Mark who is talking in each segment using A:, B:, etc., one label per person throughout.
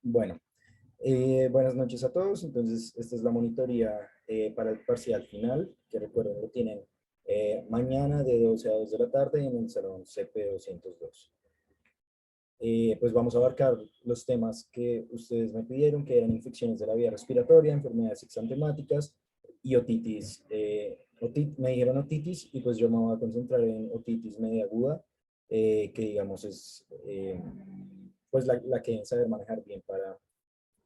A: Bueno, buenas noches a todos. Entonces, esta es la monitoría para el parcial final, que recuerden lo tienen mañana de 12 a 2 de la tarde en el salón CP202. Pues vamos a abarcar los temas que ustedes me pidieron, que eran infecciones de la vía respiratoria, enfermedades exantemáticas y otitis. Me dijeron otitis y pues yo me voy a concentrar en otitis media aguda, que digamos es pues la que deben saber manejar bien para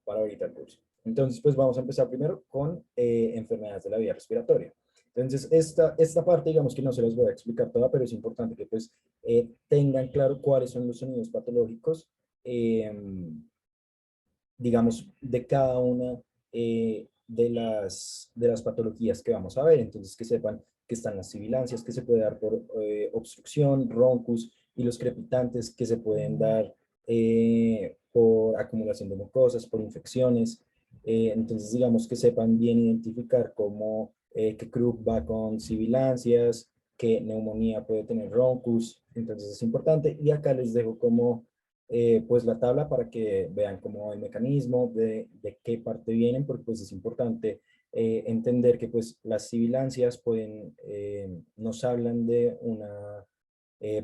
A: ahorita el curso. Entonces, pues vamos a empezar primero con enfermedades de la vía respiratoria. Entonces, esta parte, digamos que no se las voy a explicar toda, pero es importante que pues tengan claro cuáles son los sonidos patológicos, eh, digamos, de cada una de las patologías que vamos a ver. Entonces, que sepan que están las sibilancias, que se puede dar por obstrucción, roncus, y los crepitantes que se pueden dar por acumulación de mucosas, por infecciones. Entonces, digamos que sepan bien identificar cómo que Krupp va con sibilancias, que neumonía puede tener roncus. Entonces, es importante. Y acá les dejo como pues la tabla para que vean cómo el mecanismo, de qué parte vienen, porque pues es importante entender que pues las sibilancias nos hablan de una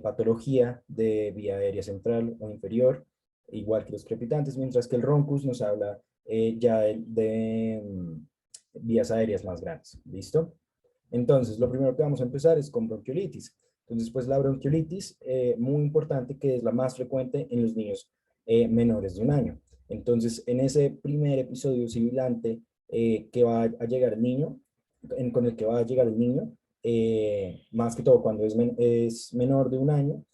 A: patología de vía aérea central o inferior, igual que los crepitantes, mientras que el roncus nos habla ya de vías aéreas más grandes. ¿Listo? Entonces, lo primero que vamos a empezar es con bronquiolitis. Entonces, pues la bronquiolitis, muy importante, que es la más frecuente en los niños menores de un año. Entonces, en ese primer episodio sibilante que va a llegar el niño, con el que va a llegar el niño, más que todo cuando es menor de un año,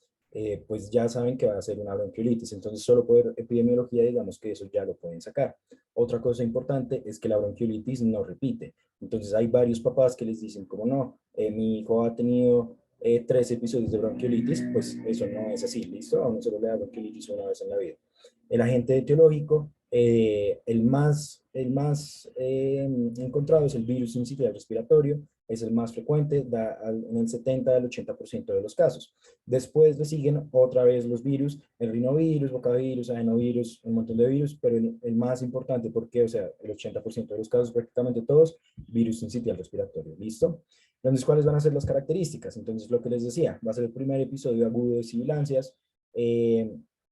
A: pues ya saben que va a ser una bronquiolitis. Entonces, solo por epidemiología, digamos que eso ya lo pueden sacar. Otra cosa importante es que la bronquiolitis no repite. Entonces hay varios papás que les dicen, como no, mi hijo ha tenido 3 episodios de bronquiolitis, pues eso no es así, ¿listo? A uno solo le da bronquiolitis una vez en la vida. El agente etiológico, el más encontrado es el virus sincitial respiratorio, es el más frecuente, en el 70 al 80% de los casos. Después le siguen otra vez los virus, el rinovirus, bocavirus, adenovirus, un montón de virus, pero el más importante, porque, o sea, el 80% de los casos, prácticamente todos, virus sincitial respiratorio. ¿Listo? Entonces, ¿cuáles van a ser las características? Entonces, lo que les decía, va a ser el primer episodio agudo de sibilancias,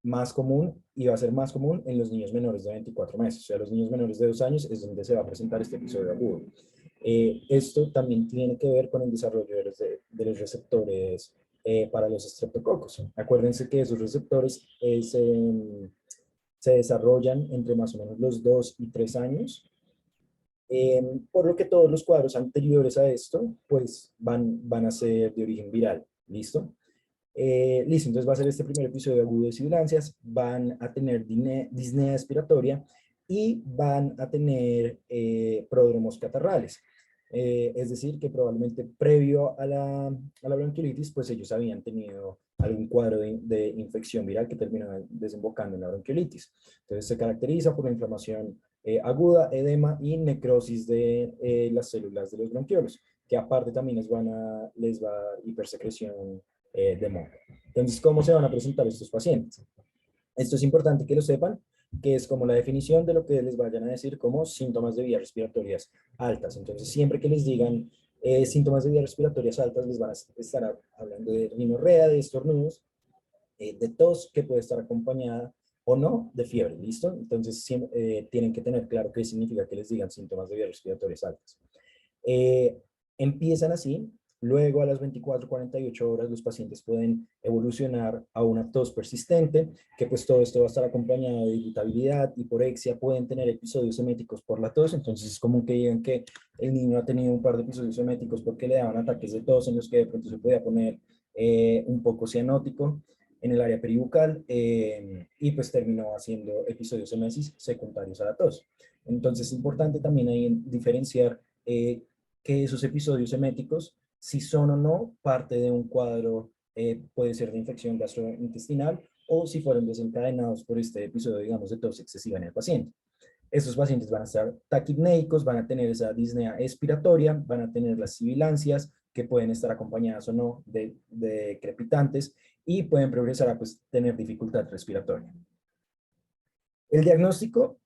A: más común, y va a ser más común en los niños menores de 24 meses. O sea, los niños menores de 2 años es donde se va a presentar este episodio agudo. Esto también tiene que ver con el desarrollo de los receptores para los estreptococos. Acuérdense que esos receptores se desarrollan entre más o menos los 2 y 3 años, por lo que todos los cuadros anteriores a esto pues van a ser de origen viral. ¿Listo? Listo, entonces va a ser este primer episodio agudo de sibilancias, van a tener disnea expiratoria y van a tener pródromos catarrales. Es decir, que probablemente previo a la bronquiolitis, pues ellos habían tenido algún cuadro de infección viral que terminó desembocando en la bronquiolitis. Entonces se caracteriza por la inflamación aguda, edema y necrosis de las células de los bronquiolos, que aparte también les va a dar hipersecreción de moco. Entonces, ¿cómo se van a presentar estos pacientes? Esto es importante que lo sepan, que es como la definición de lo que les vayan a decir como síntomas de vías respiratorias altas. Entonces, siempre que les digan síntomas de vías respiratorias altas, les van a estar hablando de rinorrea, de estornudos, de tos que puede estar acompañada o no de fiebre, ¿listo? Entonces, tienen que tener claro qué significa que les digan síntomas de vías respiratorias altas. Eh, Empiezan así, luego a las 24-48 horas los pacientes pueden evolucionar a una tos persistente, que pues todo esto va a estar acompañado de irritabilidad, hiporexia, pueden tener episodios eméticos por la tos. Entonces es común que digan que el niño ha tenido un par de episodios eméticos porque le daban ataques de tos en los que de pronto se podía poner un poco cianótico en el área peribucal, y pues terminó haciendo episodios emesis secundarios a la tos. Entonces es importante también ahí diferenciar que esos episodios eméticos, si son o no parte de un cuadro, puede ser de infección gastrointestinal, o si fueron desencadenados por este episodio, digamos, de tos excesiva en el paciente. Estos pacientes van a estar taquipnéicos, van a tener esa disnea expiratoria, van a tener las sibilancias, que pueden estar acompañadas o no de crepitantes, y pueden progresar a pues, tener dificultad respiratoria. El diagnóstico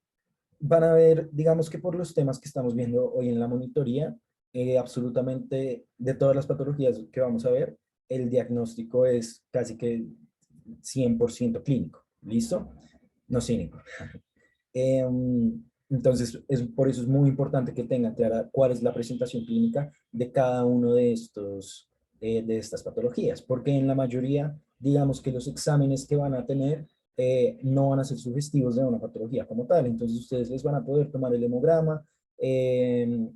A: van a ver, digamos que por los temas que estamos viendo hoy en la monitoría, absolutamente de todas las patologías que vamos a ver, el diagnóstico es casi que 100% clínico, ¿listo? No cínico. Entonces, por eso es muy importante que tengan clara cuál es la presentación clínica de cada uno de estas patologías, porque en la mayoría, digamos que los exámenes que van a tener no van a ser sugestivos de una patología como tal. Entonces, ustedes les van a poder tomar el hemograma, eh,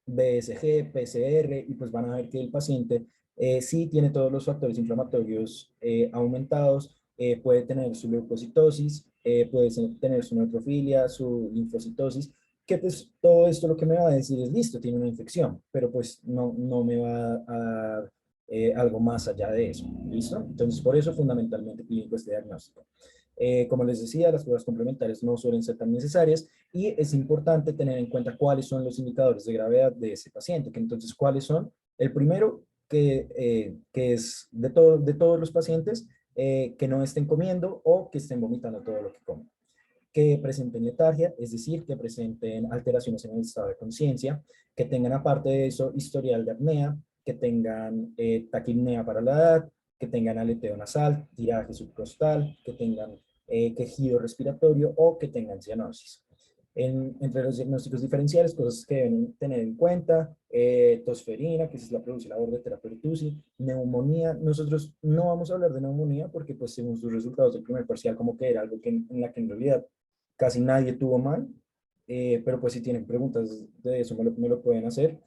A: BSG, PCR, y pues van a ver que el paciente sí tiene todos los factores inflamatorios aumentados, puede tener su leucocitosis, puede tener su neutrofilia, su linfocitosis, que pues todo esto lo que me va a decir es listo, tiene una infección, pero pues no me va a dar algo más allá de eso, ¿listo? Entonces por eso fundamentalmente clínico este diagnóstico. Como les decía, las pruebas complementarias no suelen ser tan necesarias y es importante tener en cuenta cuáles son los indicadores de gravedad de ese paciente, que entonces cuáles son. El primero, que es de todos los pacientes, que no estén comiendo o que estén vomitando todo lo que comen. Que presenten letargia, es decir, que presenten alteraciones en el estado de conciencia, que tengan aparte de eso historial de apnea, que tengan taquipnea para la edad, que tengan aleteo nasal, tiraje subcostal, que tengan quejido respiratorio o que tengan cianosis. Entre los diagnósticos diferenciales, cosas que deben tener en cuenta, tosferina, que es la produce la bordetella pertussis, neumonía. Nosotros no vamos a hablar de neumonía porque pues según sus resultados del primer parcial como que era algo que en la que en realidad casi nadie tuvo mal, pero pues si tienen preguntas de eso me lo pueden hacer.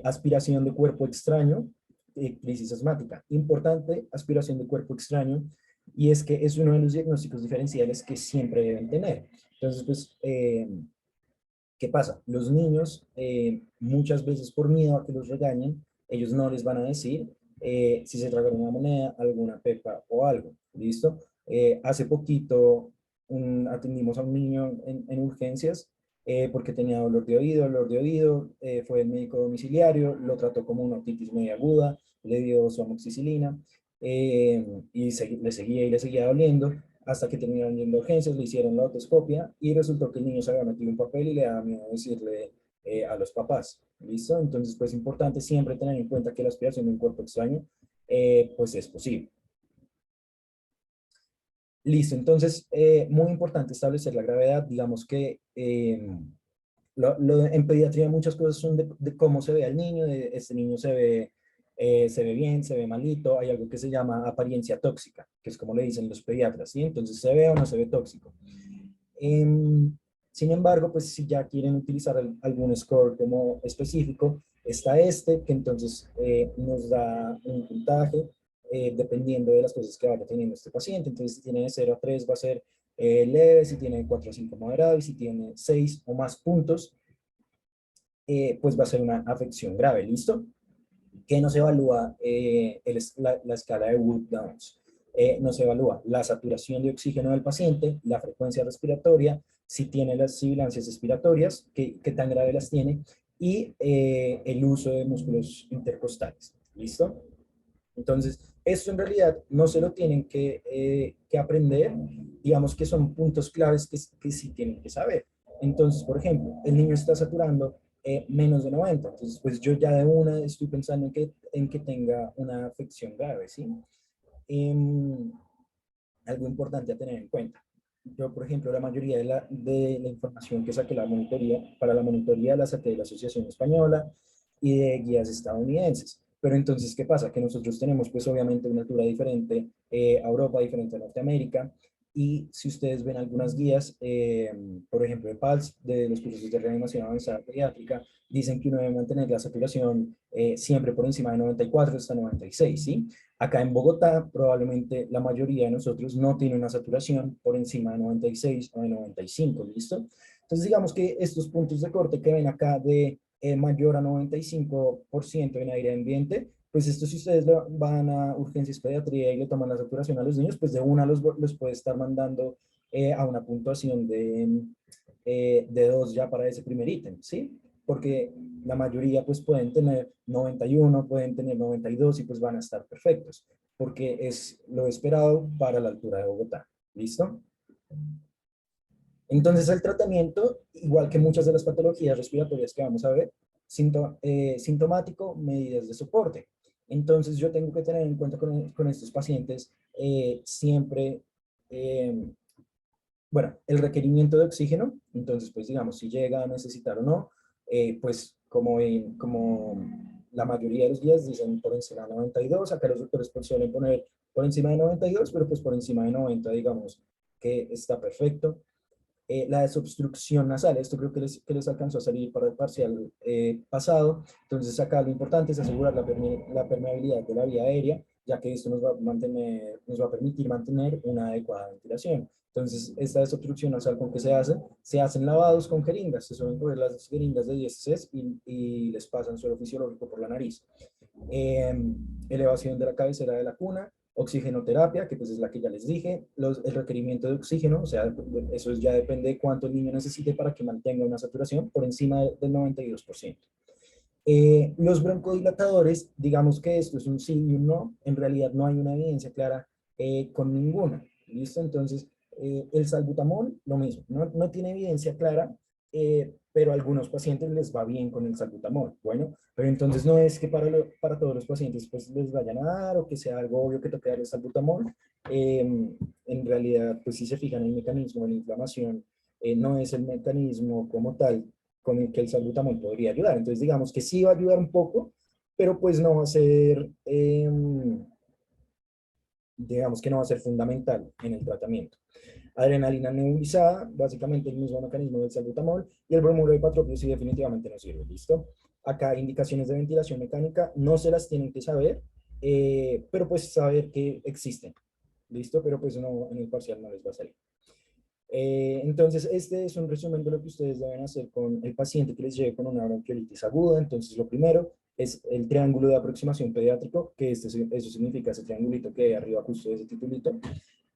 A: Aspiración de cuerpo extraño, crisis asmática. Importante, aspiración de cuerpo extraño, y es que es uno de los diagnósticos diferenciales que siempre deben tener. Entonces, pues, ¿qué pasa? Los niños, muchas veces por miedo a que los regañen, ellos no les van a decir si se tragaron una moneda, alguna pepa o algo. ¿Listo? Hace poquito atendimos a un niño en urgencias porque tenía dolor de oído, fue el médico domiciliario, lo trató como una otitis media aguda, le dio su amoxicilina y le seguía doliendo hasta que terminaron yendo a urgencias, le hicieron la otoscopia y resultó que el niño se había metido un papel y le daba miedo decirle a los papás. ¿Listo? Entonces, pues es importante siempre tener en cuenta que la aspiración de un cuerpo extraño, pues es posible. Listo, entonces, muy importante establecer la gravedad. Digamos que en pediatría muchas cosas son de cómo se ve al niño, de este niño se ve bien, se ve malito, hay algo que se llama apariencia tóxica, que es como le dicen los pediatras, ¿sí? Entonces, ¿se ve o no se ve tóxico? Em, Sin embargo, pues si ya quieren utilizar algún score como específico, está este, que entonces nos da un puntaje dependiendo de las cosas que vaya teniendo este paciente. Entonces, si tiene de 0 a 3 va a ser leve, si tiene 4 a 5 moderado, y si tiene 6 o más puntos, pues va a ser una afección grave, ¿listo? Que nos evalúa la escala de Wood-Downs. Nos evalúa la saturación de oxígeno del paciente, la frecuencia respiratoria, si tiene las sibilancias expiratorias, qué tan grave las tiene, y el uso de músculos intercostales. ¿Listo? Entonces, esto en realidad no se lo tienen que aprender, digamos que son puntos claves que sí tienen que saber. Entonces, por ejemplo, el niño está saturando menos de 90, entonces pues yo ya de una estoy pensando en que tenga una afección grave, ¿sí? Em, Algo importante a tener en cuenta. Yo, por ejemplo, la mayoría de la información que saqué para la monitoría la saqué de la Asociación Española y de guías estadounidenses. Pero entonces, ¿qué pasa? Que nosotros tenemos, pues, obviamente una altura diferente a Europa, diferente a Norteamérica. Y si ustedes ven algunas guías, por ejemplo, de PALS, de los cursos de reanimación avanzada pediátrica, dicen que uno debe mantener la saturación siempre por encima de 94 hasta 96, ¿sí? Acá en Bogotá, probablemente la mayoría de nosotros no tiene una saturación por encima de 96 o de 95, ¿listo? Entonces, digamos que estos puntos de corte que ven acá de mayor a 95% en aire ambiente, pues esto si ustedes van a urgencias pediatría y le toman la saturación a los niños, pues de una los puede estar mandando a una puntuación de 2 ya para ese primer ítem, ¿sí? Porque la mayoría pues pueden tener 91, pueden tener 92 y pues van a estar perfectos, porque es lo esperado para la altura de Bogotá. ¿Listo? Entonces el tratamiento, igual que muchas de las patologías respiratorias que vamos a ver, sintomático, medidas de soporte. Entonces yo tengo que tener en cuenta con estos pacientes siempre, eh, bueno, el requerimiento de oxígeno. Entonces, pues digamos, si llega a necesitar o no, pues como la mayoría de los días dicen por encima de 92, acá los doctores pues suelen poner por encima de 92, pero pues por encima de 90 digamos que está perfecto. La desobstrucción nasal, esto creo que les alcanzó a salir para el parcial pasado. Entonces acá lo importante es asegurar la permeabilidad de la vía aérea, ya que esto nos va a permitir mantener una adecuada ventilación. Entonces, esta desobstrucción nasal, ¿con qué se hace? Se hacen lavados con jeringas, se suelen coger las jeringas de 10 cc y les pasan suelo fisiológico por la nariz. eh, Elevación de la cabecera de la cuna, oxigenoterapia, que pues es la que ya les dije, el requerimiento de oxígeno, o sea, eso ya depende de cuánto el niño necesite para que mantenga una saturación por encima del 92%. Los broncodilatadores, digamos que esto es un sí y un no, en realidad no hay una evidencia clara con ninguna, ¿listo? Entonces, el salbutamol, lo mismo, no tiene evidencia clara, pero a algunos pacientes les va bien con el salbutamol. Bueno, pero entonces no es que para todos los pacientes pues les vayan a dar o que sea algo obvio que toque darles salbutamol. En realidad, pues si se fijan en el mecanismo de la inflamación, no es el mecanismo como tal con el que el salbutamol podría ayudar. Entonces, digamos que sí va a ayudar un poco, pero pues no va a ser, digamos que no va a ser fundamental en el tratamiento. Adrenalina nebulizada, básicamente el mismo mecanismo del salbutamol, y el bromuro de patropio sí definitivamente no sirve, ¿listo? Acá indicaciones de ventilación mecánica no se las tienen que saber, pero pues saber que existen, ¿listo? Pero pues no, en el parcial no les va a salir. Entonces, este es un resumen de lo que ustedes deben hacer con el paciente que les llegue con una bronquiolitis aguda. Entonces, lo primero es el triángulo de aproximación pediátrico, que eso significa ese triangulito que hay arriba justo de ese titulito.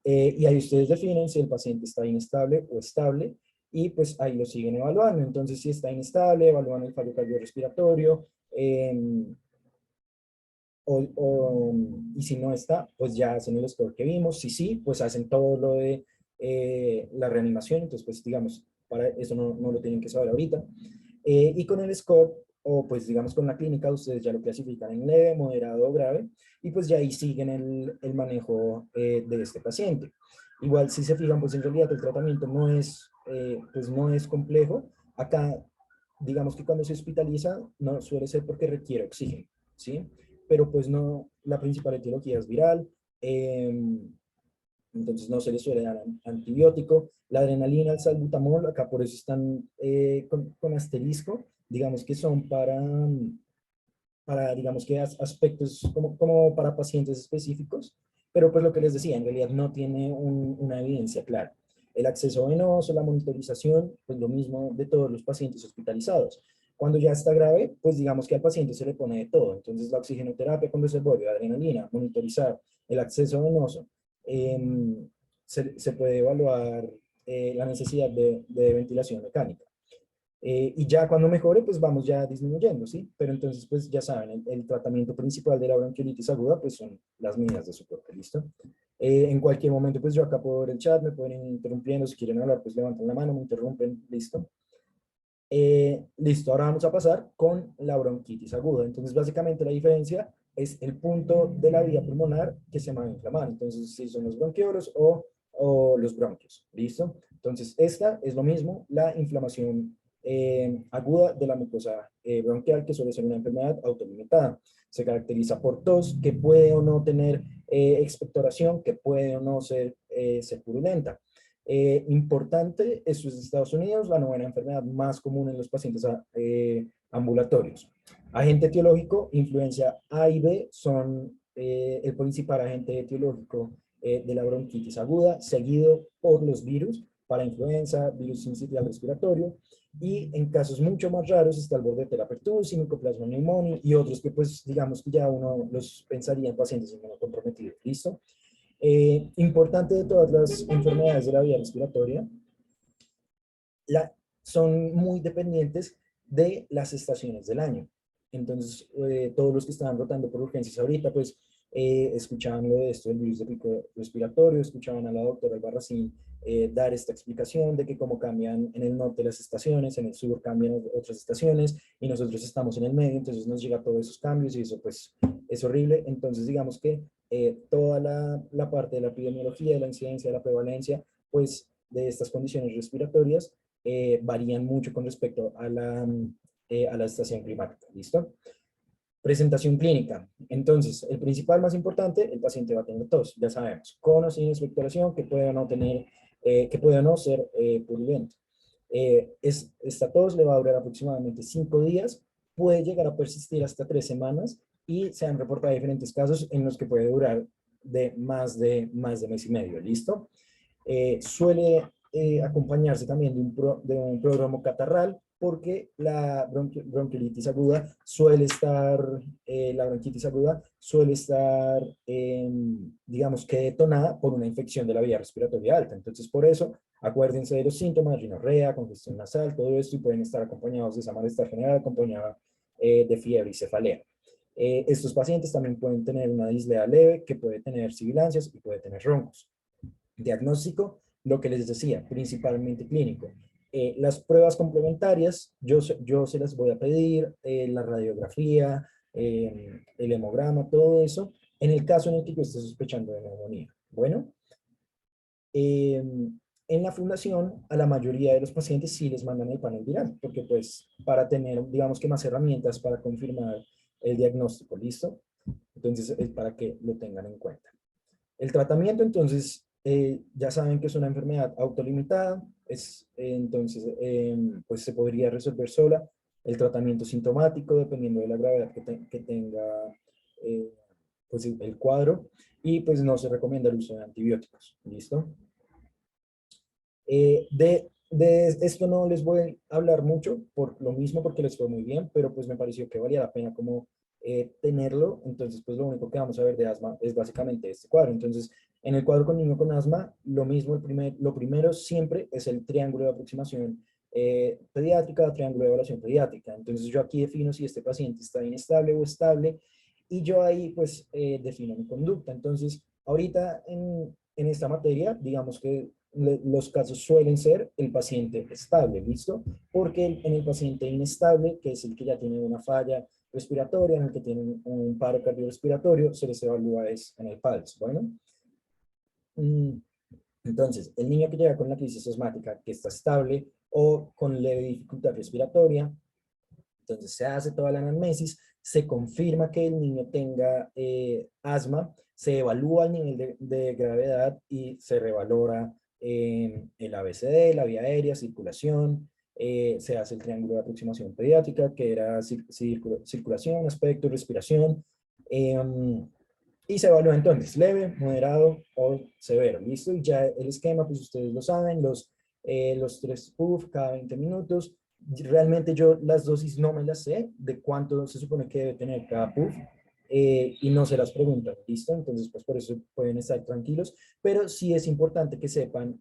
A: Y ahí ustedes definen si el paciente está inestable o estable, y pues ahí lo siguen evaluando. Entonces, si está inestable, evalúan el fallo cardiorrespiratorio, y si no está, pues ya hacen el score que vimos. Si sí, pues hacen todo lo de la reanimación. Entonces, pues digamos, para eso no lo tienen que saber ahorita. Y con el score, o pues digamos con la clínica, ustedes ya lo clasifican en leve, moderado o grave, y pues ya ahí siguen el manejo de este paciente. Igual, si se fijan, pues en realidad el tratamiento pues no es complejo. Acá, digamos que cuando se hospitaliza, no suele ser porque requiere oxígeno, ¿sí? Pero pues no, la principal etiología es viral, entonces no se le suele dar antibiótico. La adrenalina, el salbutamol, acá por eso están con asterisco, digamos que son para digamos que aspectos como para pacientes específicos, pero pues lo que les decía, en realidad no tiene una evidencia clara. El acceso venoso, la monitorización, pues lo mismo de todos los pacientes hospitalizados. Cuando ya está grave, pues digamos que al paciente se le pone de todo. Entonces la oxigenoterapia con reservorio, adrenalina, monitorizar, el acceso venoso. Eh, se puede evaluar la necesidad de ventilación mecánica. Y ya cuando mejore, pues vamos ya disminuyendo, ¿sí? Pero entonces, pues ya saben, el tratamiento principal de la bronquiolitis aguda, pues son las medidas de soporte, ¿listo? En cualquier momento, pues yo acá puedo ver el chat, me pueden ir interrumpiendo, si quieren hablar, pues levantan la mano, me interrumpen, ¿listo? Listo, ahora vamos a pasar con la bronquitis aguda. Entonces, básicamente la diferencia es el punto de la vía pulmonar que se va a inflamar. Entonces, si son los bronquiolos o los bronquios, ¿listo? Entonces, esta es lo mismo, la inflamación aguda de la mucosa bronquial, que suele ser una enfermedad autolimitada. Se caracteriza por tos, que puede o no tener expectoración, que puede o no ser purulenta. Importante, esto es de Estados Unidos, la novena enfermedad más común en los pacientes ambulatorios. Agente etiológico, influencia A y B son el principal agente etiológico de la bronquitis aguda, seguido por los virus para influenza, virus sincitial respiratorio, y en casos mucho más raros está el Bordetella pertussis, Mycoplasma pneumoniae y otros que pues digamos que ya uno los pensaría en pacientes inmunocomprometidos. ¿Listo? Importante de todas las enfermedades de la vía respiratoria, son muy dependientes de las estaciones del año. Entonces, todos los que estaban rotando por urgencias ahorita, pues escuchaban lo de esto del virus de pico respiratorio, escuchaban a la doctora Albarracín dar esta explicación de que como cambian en el norte las estaciones, en el sur cambian otras estaciones y nosotros estamos en el medio, entonces nos llega todos esos cambios y eso pues es horrible. Entonces digamos que toda la parte de la epidemiología, de la incidencia, de la prevalencia, pues de estas condiciones respiratorias varían mucho con respecto a la estación climática. ¿Listo? Presentación clínica. Entonces, el principal más importante, el paciente va a tener tos, ya sabemos, con o sin expectoración, que pueda no tener, que pueda no ser purulento. Esta tos le va a durar aproximadamente 5 días, puede llegar a persistir hasta 3 semanas y se han reportado diferentes casos en los que puede durar de más de mes y medio. ¿Listo? Suele acompañarse también de un prodromo catarral, porque la bronquiolitis aguda suele estar, la bronquitis aguda suele estar, digamos que detonada por una infección de la vía respiratoria alta. Entonces, por eso, acuérdense de los síntomas, rinorrea, congestión nasal, todo esto, y pueden estar acompañados de esa malestar general, acompañada de fiebre y cefalea. Estos pacientes también pueden tener una dislea leve, que puede tener sibilancias y puede tener roncos. Diagnóstico, lo que les decía, principalmente clínico. Las pruebas complementarias, yo se las voy a pedir, la radiografía, el hemograma, todo eso, en el caso en el que yo esté sospechando de neumonía. Bueno, en la fundación, a la mayoría de los pacientes sí les mandan el panel viral, porque pues para tener, digamos que más herramientas para confirmar el diagnóstico, ¿listo? Entonces, es para que lo tengan en cuenta. El tratamiento, entonces, ya saben que es una enfermedad autolimitada, entonces, pues se podría resolver sola. El tratamiento sintomático, dependiendo de la gravedad que tenga pues el cuadro, y pues no se recomienda el uso de antibióticos. ¿Listo? De esto no les voy a hablar mucho, por lo mismo, porque les fue muy bien, pero pues me pareció que valía la pena como tenerlo. Entonces, pues lo único que vamos a ver de asma es básicamente este cuadro. Entonces, en el cuadro con niño con asma, lo mismo, lo primero siempre es el triángulo de aproximación pediátrica, triángulo de evaluación pediátrica. Entonces, yo aquí defino si este paciente está inestable o estable, y yo ahí pues defino mi conducta. Entonces, ahorita en esta materia, digamos que los casos suelen ser el paciente estable, ¿listo? Porque en el paciente inestable, que es el que ya tiene una falla respiratoria, en el que tiene un paro cardiorrespiratorio, se les evalúa es en el PALS. Bueno, entonces, el niño que llega con la crisis asmática, que está estable o con leve dificultad respiratoria, entonces se hace toda la anamnesis, se confirma que el niño tenga asma, se evalúa el nivel de gravedad y se revalora el ABCD, la vía aérea, circulación, se hace el triángulo de aproximación pediátrica, que era circulación, aspecto, respiración, y se evalúa entonces leve, moderado o severo. ¿Listo? Y ya el esquema, pues ustedes lo saben, los 3 puff cada 20 minutos. Realmente yo las dosis no me las sé, de cuánto se supone que debe tener cada puff, y no se las preguntan, ¿listo? Entonces, pues por eso pueden estar tranquilos, pero sí es importante que sepan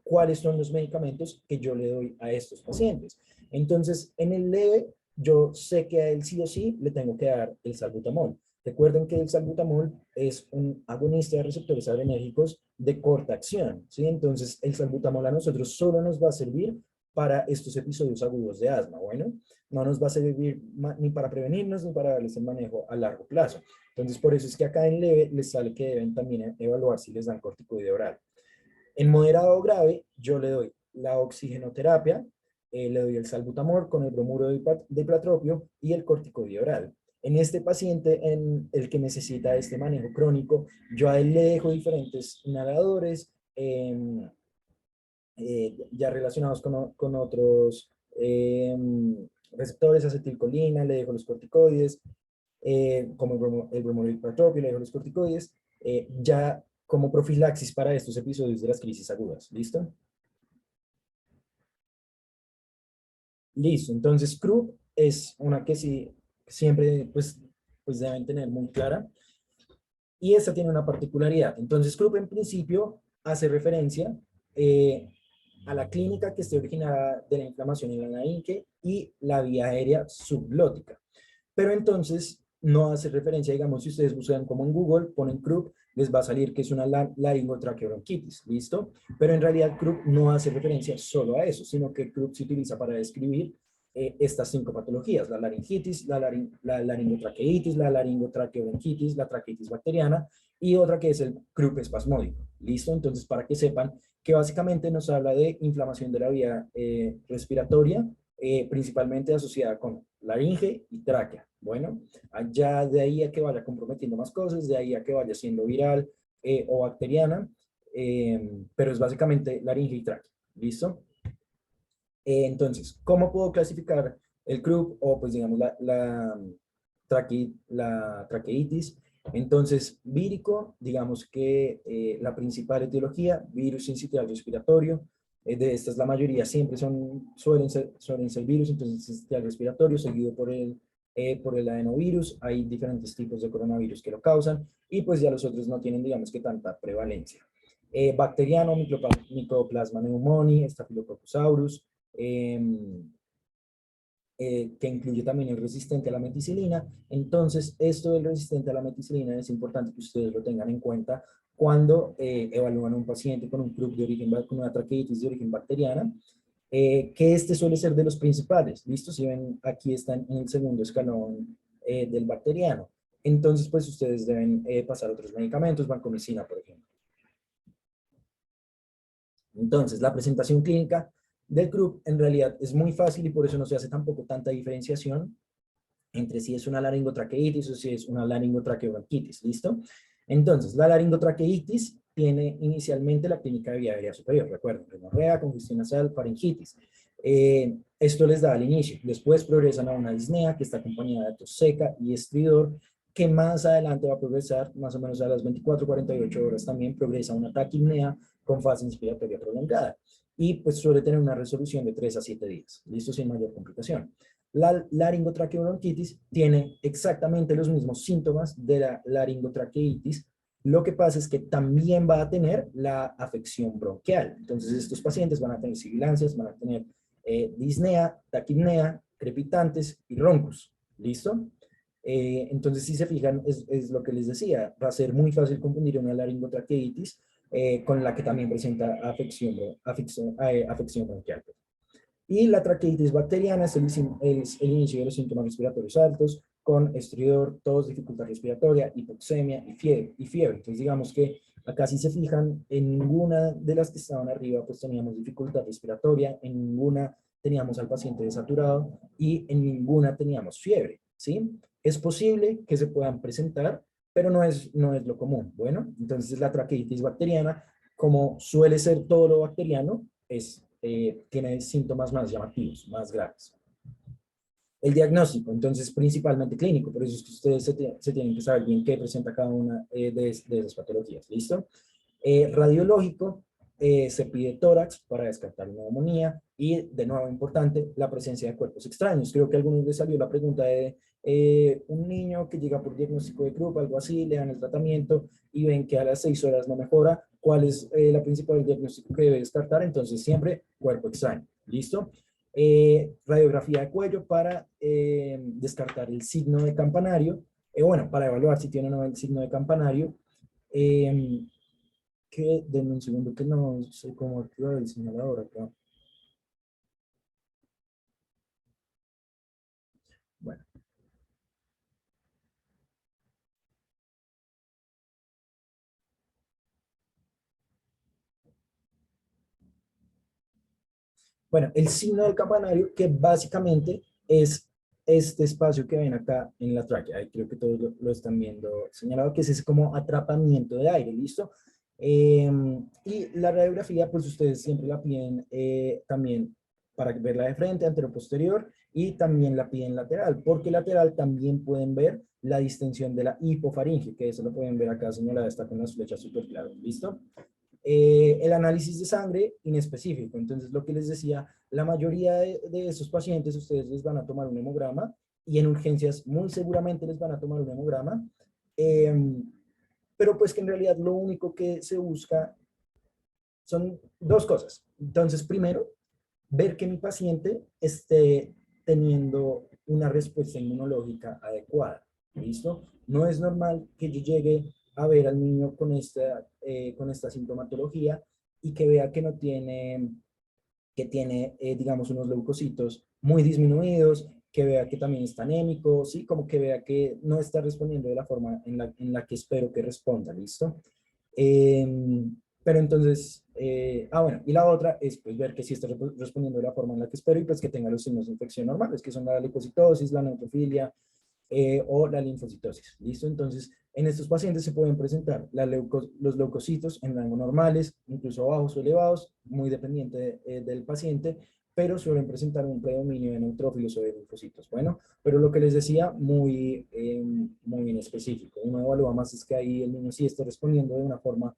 A: cuáles son los medicamentos que yo le doy a estos pacientes. Entonces, en el leve, yo sé que a él sí o sí le tengo que dar el salbutamol. Recuerden que el salbutamol es un agonista de receptores adrenérgicos de corta acción, ¿sí? Entonces, el salbutamol a nosotros solo nos va a servir para estos episodios agudos de asma. Bueno, no nos va a servir ni para prevenirnos ni para darles el manejo a largo plazo. Entonces, por eso es que acá en leve les sale que deben también evaluar si les dan corticoide oral. En moderado o grave, yo le doy la oxigenoterapia, le doy el salbutamol con el bromuro de platropio y el corticoide oral. En este paciente, en el que necesita este manejo crónico, yo a él le dejo diferentes inhaladores, ya relacionados con otros receptores, acetilcolina, le dejo los corticoides, como el bromolipratropio, le dejo los corticoides, ya como profilaxis para estos episodios de las crisis agudas. ¿Listo? Listo. Entonces, CRUB es una que sí, siempre pues deben tener muy clara. Y esta tiene una particularidad. Entonces, CRUB en principio hace referencia eh, a la clínica que esté originada de la inflamación en la laringe y la vía aérea subglótica. Pero entonces no hace referencia, digamos, si ustedes buscan como en Google, ponen CRUB les va a salir que es una laringotraqueobronquitis, ¿listo? Pero en realidad Krupp no hace referencia solo a eso, sino que Krupp se utiliza para describir estas 5 patologías: la laringitis, la laringotraqueitis, la laringotraqueobronquitis, la traqueitis bacteriana y otra que es el Krupp espasmódico, ¿listo? Entonces, para que sepan que básicamente nos habla de inflamación de la vía respiratoria, principalmente asociada con laringe y tráquea. Bueno, ya de ahí a que vaya comprometiendo más cosas, de ahí a que vaya siendo viral o bacteriana, pero es básicamente laringe y tráquea, ¿listo? Entonces, ¿cómo puedo clasificar el Krupp o pues digamos la traqueitis? Entonces, vírico, digamos que la principal etiología, virus sincitial respiratorio, de estas la mayoría siempre suelen ser virus, entonces sincitial respiratorio, seguido por el adenovirus. Hay diferentes tipos de coronavirus que lo causan y pues ya los otros no tienen, digamos que tanta prevalencia. Bacteriano, Mycoplasma pneumoniae, Staphylococcus aureus, que incluye también el resistente a la meticilina. Entonces, esto del resistente a la meticilina es importante que ustedes lo tengan en cuenta cuando evalúan a un paciente con un Krupp de origen, con una traqueitis de origen bacteriana, que este suele ser de los principales. ¿Listo? Si ven, aquí están en el segundo escalón del bacteriano. Entonces, pues ustedes deben pasar otros medicamentos, vancomicina, por ejemplo. Entonces, la presentación clínica del Krupp en realidad es muy fácil y por eso no se hace tampoco tanta diferenciación entre si es una laringotraqueitis o si es una laringotraqueobronquitis, ¿listo? Entonces, la laringotraqueitis tiene inicialmente la clínica de vía aérea superior, recuerden, rinorrea, congestión nasal, faringitis. Esto les da al inicio, después progresan a una disnea que está acompañada de tos seca y estridor, que más adelante va a progresar, más o menos a las 24-48 horas también progresa a una taquipnea con fase inspiratoria prolongada y pues suele tener una resolución de 3 a 7 días, listo, sin mayor complicación. La laringotraqueobronquitis tiene exactamente los mismos síntomas de la laringotraqueitis. Lo que pasa es que también va a tener la afección bronquial. Entonces, estos pacientes van a tener sibilancias, van a tener disnea, taquipnea, crepitantes y roncos. ¿Listo? Entonces, si se fijan, es lo que les decía. Va a ser muy fácil confundir una laringotraqueitis con la que también presenta afección bronquial. Y la traqueitis bacteriana es el inicio de los síntomas respiratorios altos, con estridor, tos, dificultad respiratoria, hipoxemia y fiebre. Entonces, digamos que acá, si se fijan, en ninguna de las que estaban arriba, pues teníamos dificultad respiratoria, en ninguna teníamos al paciente desaturado y en ninguna teníamos fiebre, ¿sí? Es posible que se puedan presentar, pero no es lo común. Bueno, entonces la traqueitis bacteriana, como suele ser todo lo bacteriano, tiene síntomas más llamativos, más graves. El diagnóstico, entonces, principalmente clínico, por eso es que ustedes se tienen que saber bien qué presenta cada una de esas patologías. ¿Listo? Radiológico, se pide tórax para descartar una neumonía y, de nuevo, importante, la presencia de cuerpos extraños. Creo que a algunos les salió la pregunta de un niño que llega por diagnóstico de Krupp, algo así, le dan el tratamiento y ven que a las 6 horas no mejora. ¿Cuál es la principal diagnóstico que debe descartar? Entonces, siempre cuerpo extraño. ¿Listo? Radiografía de cuello para descartar el signo de campanario, bueno, para evaluar si tiene o no el signo de campanario, que denme un segundo que no sé cómo activar el señalador acá. Bueno. Bueno, el signo del campanario, que básicamente es este espacio que ven acá en la tráquea. Ahí creo que todos lo están viendo señalado, que es ese como atrapamiento de aire, ¿listo? Y la radiografía, pues ustedes siempre la piden también para verla de frente, antero-posterior, y también la piden lateral, porque lateral también pueden ver la distensión de la hipofaringe, que eso lo pueden ver acá señalada, está con las flechas súper claras, ¿listo? El análisis de sangre inespecífico. Entonces, lo que les decía, la mayoría de esos pacientes ustedes les van a tomar un hemograma y en urgencias muy seguramente les van a tomar un hemograma, pero pues que en realidad lo único que se busca son dos cosas. Entonces, primero, ver que mi paciente esté teniendo una respuesta inmunológica adecuada. ¿Listo? No es normal que yo llegue a ver al niño con esta sintomatología y que vea que tiene digamos, unos leucocitos muy disminuidos, que vea que también está anémico, ¿sí? Como que vea que no está respondiendo de la forma en la que espero que responda, ¿listo? Pero entonces, bueno, y la otra es pues ver que sí está respondiendo de la forma en la que espero y pues que tenga los signos de infección normales, que son la leucocitosis, la neutrofilia, o la linfocitosis. ¿Listo? Entonces, en estos pacientes se pueden presentar los leucocitos en rango normales, incluso bajos o elevados, muy dependiente del paciente, pero suelen presentar un predominio de neutrófilos o de linfocitos. Bueno, pero lo que les decía, muy en específico. Uno evalúa más es que ahí el niño sí está respondiendo de una forma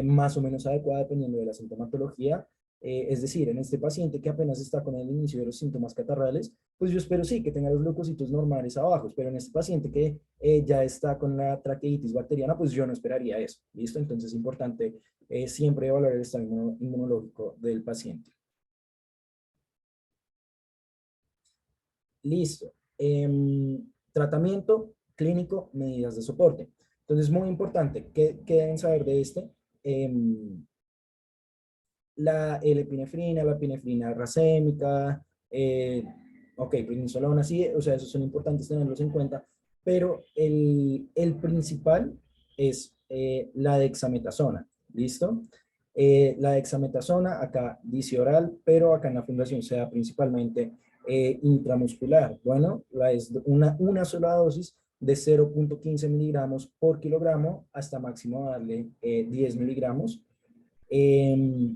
A: más o menos adecuada dependiendo de la sintomatología. Es decir, en este paciente que apenas está con el inicio de los síntomas catarrales, pues yo espero sí que tenga los leucocitos normales abajo, pero en este paciente que ya está con la traqueitis bacteriana, pues yo no esperaría eso, ¿listo? Entonces es importante siempre evaluar el estado inmunológico del paciente. Listo. Tratamiento clínico, medidas de soporte. Entonces, muy importante, ¿qué deben saber de este? La epinefrina racémica, ok, prednisolona, sí, o sea, esos son importantes tenerlos en cuenta, pero el principal es la dexametasona, ¿listo? La dexametasona acá dice oral, pero acá en la fundación se da principalmente intramuscular. Bueno, es una sola dosis de 0.15 miligramos por kilogramo hasta máximo darle 10 miligramos. Eh,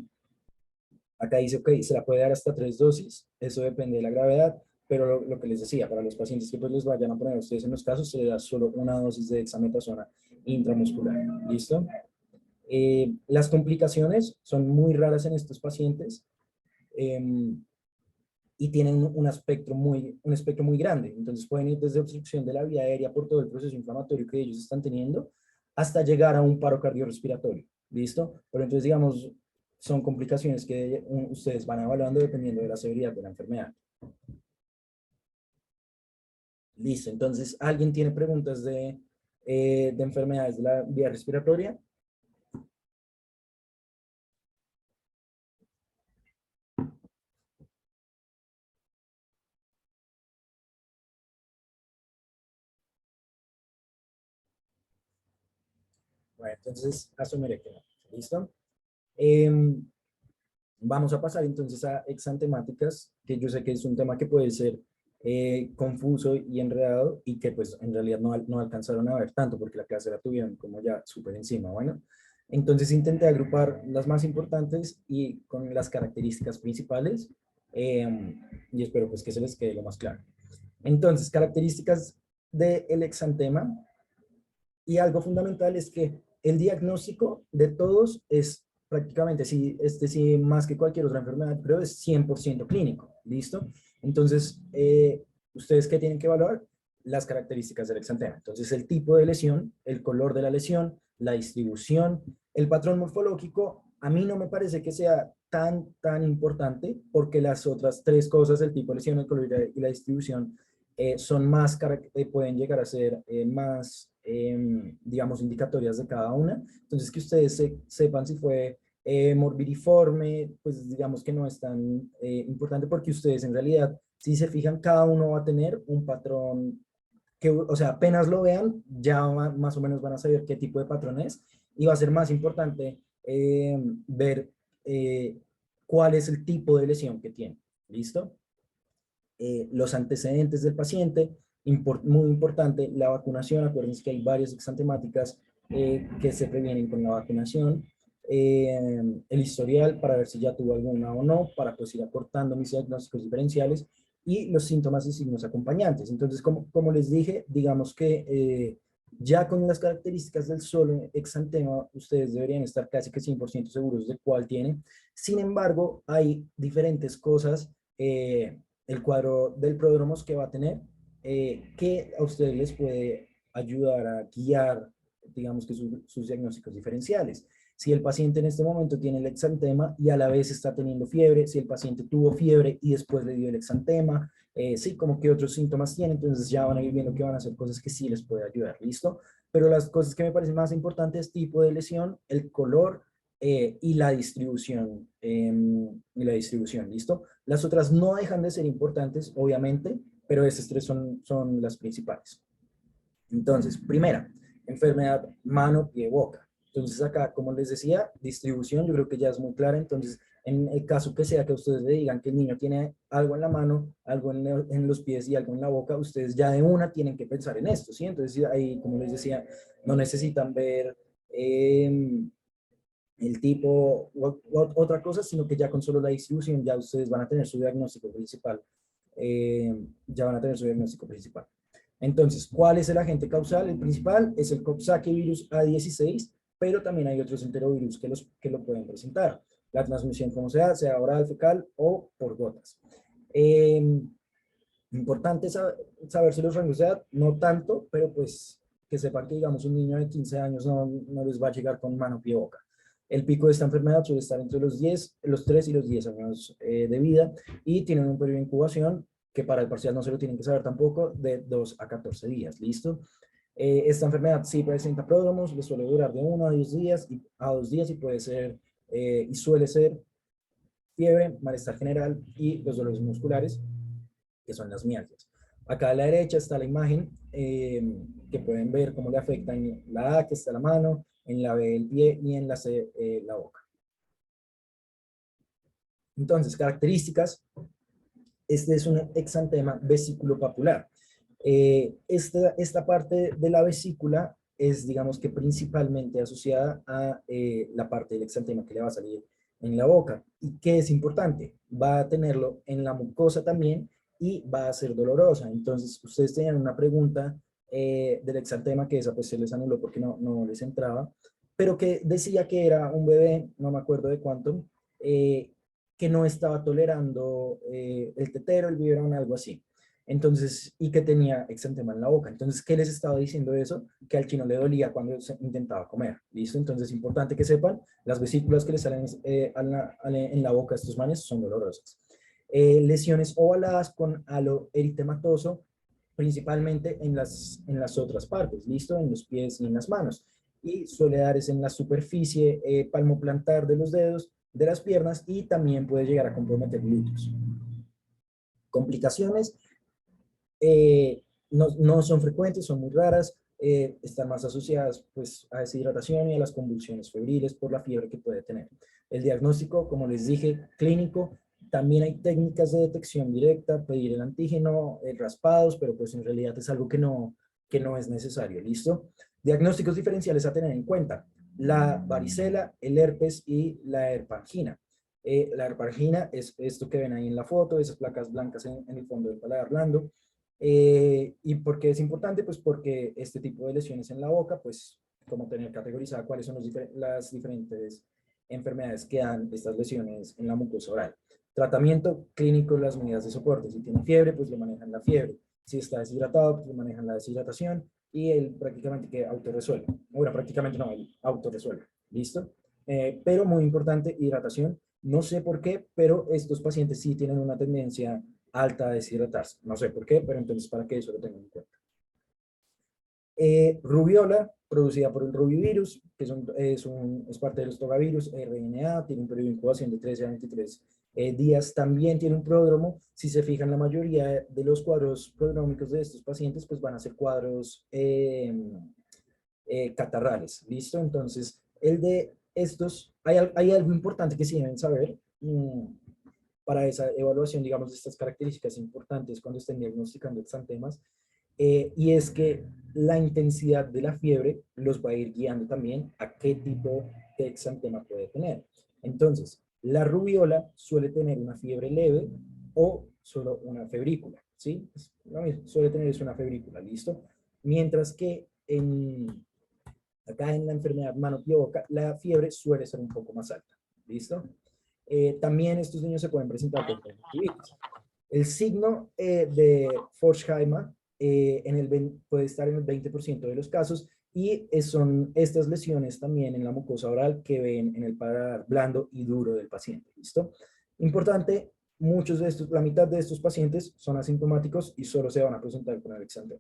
A: Acá dice, ok, se la puede dar hasta 3 dosis, eso depende de la gravedad, pero lo que les decía, para los pacientes que pues les vayan a poner a ustedes en los casos, se le da solo una dosis de dexametasona intramuscular, ¿listo? Las complicaciones son muy raras en estos pacientes eh, y tienen un espectro muy grande, entonces pueden ir desde obstrucción de la vía aérea por todo el proceso inflamatorio que ellos están teniendo, hasta llegar a un paro cardiorrespiratorio, ¿listo? Pero entonces, digamos, son complicaciones que ustedes van evaluando dependiendo de la severidad de la enfermedad. Listo, entonces, ¿alguien tiene preguntas de enfermedades de la vía respiratoria? Bueno, entonces asumiré que no. ¿Listo? Em, Vamos a pasar entonces a exantemáticas, que yo sé que es un tema que puede ser confuso y enredado y que pues en realidad no alcanzaron a ver tanto porque la clase la tuvieron como ya súper encima. Bueno, entonces intenté agrupar las más importantes y con las características principales y espero pues que se les quede lo más claro. Entonces, características del exantema y algo fundamental es que el diagnóstico de todos es prácticamente, sí, sí, más que cualquier otra enfermedad, pero es 100% clínico, ¿listo? Entonces, ¿ustedes qué tienen que evaluar? Las características del exantema. Entonces, el tipo de lesión, el color de la lesión, la distribución, el patrón morfológico, a mí no me parece que sea tan importante porque las otras tres cosas, el tipo de lesión, el color y la distribución, son más, pueden llegar a ser más, digamos, indicatorias de cada una. Entonces, que ustedes sepan si fue morbidiforme, pues digamos que no es tan importante porque ustedes en realidad, si se fijan, cada uno va a tener un patrón que, o sea, apenas lo vean, ya más o menos van a saber qué tipo de patrón es y va a ser más importante ver eh, cuál es el tipo de lesión que tiene. ¿Listo? Los antecedentes del paciente, muy importante, la vacunación, acuérdense que hay varias exantemáticas que se previenen con la vacunación, el historial para ver si ya tuvo alguna o no, para pues ir acortando mis diagnósticos diferenciales y los síntomas y signos acompañantes. Entonces, como les dije, digamos que ya con las características del solo exantema, ustedes deberían estar casi que 100% seguros de cuál tienen. Sin embargo, hay diferentes cosas el cuadro del pródromos que va a tener, que a ustedes les puede ayudar a guiar, digamos que sus diagnósticos diferenciales. Si el paciente en este momento tiene el exantema y a la vez está teniendo fiebre, si el paciente tuvo fiebre y después le dio el exantema, sí, como que otros síntomas tiene, entonces ya van a ir viendo que van a hacer cosas que sí les puede ayudar, ¿listo? pero las cosas que me parecen más importantes, tipo de lesión, el color y la distribución, ¿listo? Las otras no dejan de ser importantes, obviamente, pero esas tres son las principales. Entonces, primera, enfermedad mano, pie, boca. Entonces acá, como les decía, distribución yo creo que ya es muy clara. Entonces, en el caso que sea que ustedes le digan que el niño tiene algo en la mano, algo en los pies y algo en la boca, ustedes ya de una tienen que pensar en esto, ¿sí? Entonces ahí, como les decía, no necesitan ver el tipo otra cosa, sino que ya con solo la distribución ya ustedes van a tener su diagnóstico principal. Ya van a tener su diagnóstico principal. Entonces, ¿cuál es el agente causal? El principal es el Coxsackie virus A16, pero también hay otros enterovirus que lo pueden presentar. La transmisión, como sea oral, fecal o por gotas. Importante saber si los rangos de edad, no tanto, pero pues que sepan que, digamos, un niño de 15 años no les va a llegar con mano, pie, boca. El pico de esta enfermedad suele estar entre los 3 y los 10 años de vida y tienen un periodo de incubación que para el parcial no se lo tienen que saber tampoco, de 2 a 14 días, ¿listo? Esta enfermedad sí presenta pródromos, le suele durar de 1 a 10 días a 2 días y puede ser, y suele ser fiebre, malestar general y los dolores musculares, que son las mialgias. Acá a la derecha está la imagen que pueden ver cómo le afecta en la A, que está la mano, en la B el pie y en la C la boca. Entonces, características. Este es un exantema vesículo-papular. Esta parte de la vesícula es, digamos que principalmente asociada a la parte del exantema que le va a salir en la boca. ¿Y qué es importante? Va a tenerlo en la mucosa también y va a ser dolorosa. Entonces, ustedes tenían una pregunta del exantema, que esa pues se les anuló porque no les entraba, pero que decía que era un bebé, no me acuerdo de cuánto, que no estaba tolerando el tetero, el biberón, algo así. Entonces, y que tenía exantema en la boca. Entonces, ¿qué les estaba diciendo eso? Que al chino le dolía cuando se intentaba comer. ¿Listo? Entonces, es importante que sepan, las vesículas que le salen en la boca a estos manes son dolorosas. Lesiones ovaladas con halo eritematoso, principalmente en las otras partes, ¿listo? En los pies y en las manos. Y suele dar en la superficie palmoplantar de los dedos, de las piernas, y también puede llegar a comprometer glúteos. Complicaciones no son frecuentes, son muy raras, están más asociadas pues, a deshidratación y a las convulsiones febriles por la fiebre que puede tener. El diagnóstico, como les dije, clínico. También hay técnicas de detección directa, pedir el antígeno, raspados, pero pues en realidad es algo que no es necesario, ¿listo? Diagnósticos diferenciales a tener en cuenta: la varicela, el herpes y la herpangina. La herpangina es esto que ven ahí en la foto, esas placas blancas en el fondo del paladar blando. ¿Y por qué es importante? Pues porque este tipo de lesiones en la boca, pues como tener categorizada cuáles son las diferentes enfermedades que dan estas lesiones en la mucosa oral. Tratamiento clínico, las medidas de soporte. Si tiene fiebre, pues le manejan la fiebre. Si está deshidratado, pues le manejan la deshidratación y él prácticamente que autorresuelve. Bueno, prácticamente no, él autorresuelve. ¿Listo? Pero muy importante, hidratación. No sé por qué, pero estos pacientes sí tienen una tendencia alta a deshidratarse. No sé por qué, pero entonces para que eso lo tengan en cuenta. Rubiola, producida por el rubivirus, que es parte de los togavirus, RNA, tiene un periodo de incubación de 13 a 23 días. También tiene un pródromo. Si se fijan, la mayoría de los cuadros prodrómicos de estos pacientes pues van a ser cuadros catarrales. ¿Listo? Entonces, el de estos, hay algo importante que sí deben saber para esa evaluación, digamos, de estas características importantes cuando estén diagnosticando exantemas, y es que la intensidad de la fiebre los va a ir guiando también a qué tipo de exantema puede tener. Entonces, la rubiola suele tener una fiebre leve o solo una febrícula, ¿sí? Lo mismo, suele tener una febrícula, ¿listo? Mientras que acá en la enfermedad mano, pie, boca, la fiebre suele ser un poco más alta, ¿listo? También estos niños se pueden presentar con conjuntivitis. El signo de Forchheimer puede estar en el 20% de los casos, y son estas lesiones también en la mucosa oral que ven en el paladar blando y duro del paciente. ¿Listo? Importante, la mitad de estos pacientes son asintomáticos y solo se van a presentar con el exantema.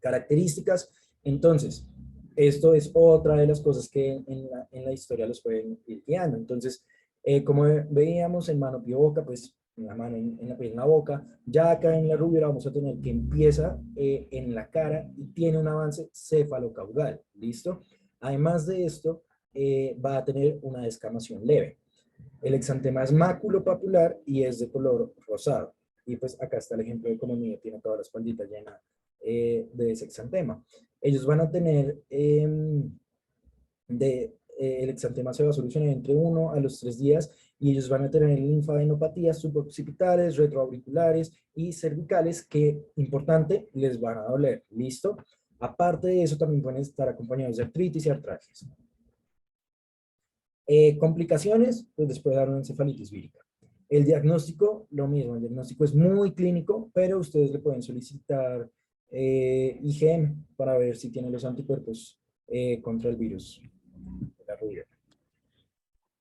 A: Características: Entonces, esto es otra de las cosas que en la historia los pueden ir guiando. Entonces, como veíamos en mano, pie, boca, pues en la mano, en la piel, en la boca, ya acá en la rubiola vamos a tener que empieza en la cara y tiene un avance cefalocaudal, ¿listo? Además de esto, va a tener una descamación leve. El exantema es maculopapular y es de color rosado. Y pues acá está el ejemplo de cómo el niño tiene toda la espaldita llena de ese exantema. Ellos van a tener, el exantema se va a solucionar entre 1 a los 3 días y ellos van a tener linfadenopatías suboccipitales, retroauriculares y cervicales que, importante, les van a doler. ¿Listo? Aparte de eso, también pueden estar acompañados de artritis y artralgias. Complicaciones, pues después de dar una encefalitis vírica. El diagnóstico, lo mismo, el diagnóstico es muy clínico, pero ustedes le pueden solicitar IgM para ver si tiene los anticuerpos contra el virus de la rubiola.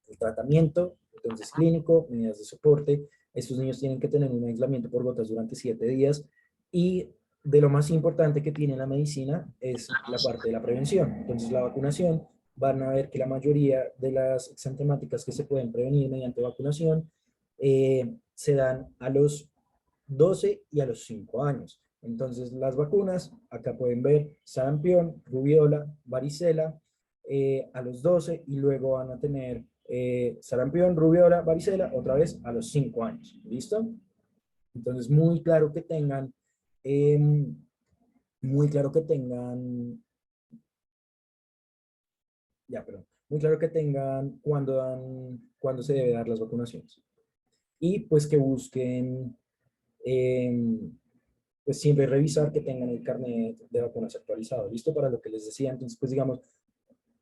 A: El tratamiento, entonces clínico, medidas de soporte. Estos niños tienen que tener un aislamiento por gotas durante 7 días y de lo más importante que tiene la medicina es la parte de la prevención. Entonces la vacunación, van a ver que la mayoría de las exantemáticas que se pueden prevenir mediante vacunación se dan a los 12 y a los 5 años. Entonces las vacunas, acá pueden ver sarampión, rubiola, varicela, a los 12 y luego van a tener sarampión, rubiola, varicela, otra vez a los 5 años. ¿Listo? Entonces, muy claro que tengan, eh, muy claro que tengan, ya, perdón, muy claro que tengan cuando se debe dar las vacunaciones. Y pues que busquen, eh, pues siempre revisar que tengan el carnet de vacunas actualizado. ¿Listo? Para lo que les decía, entonces, pues digamos,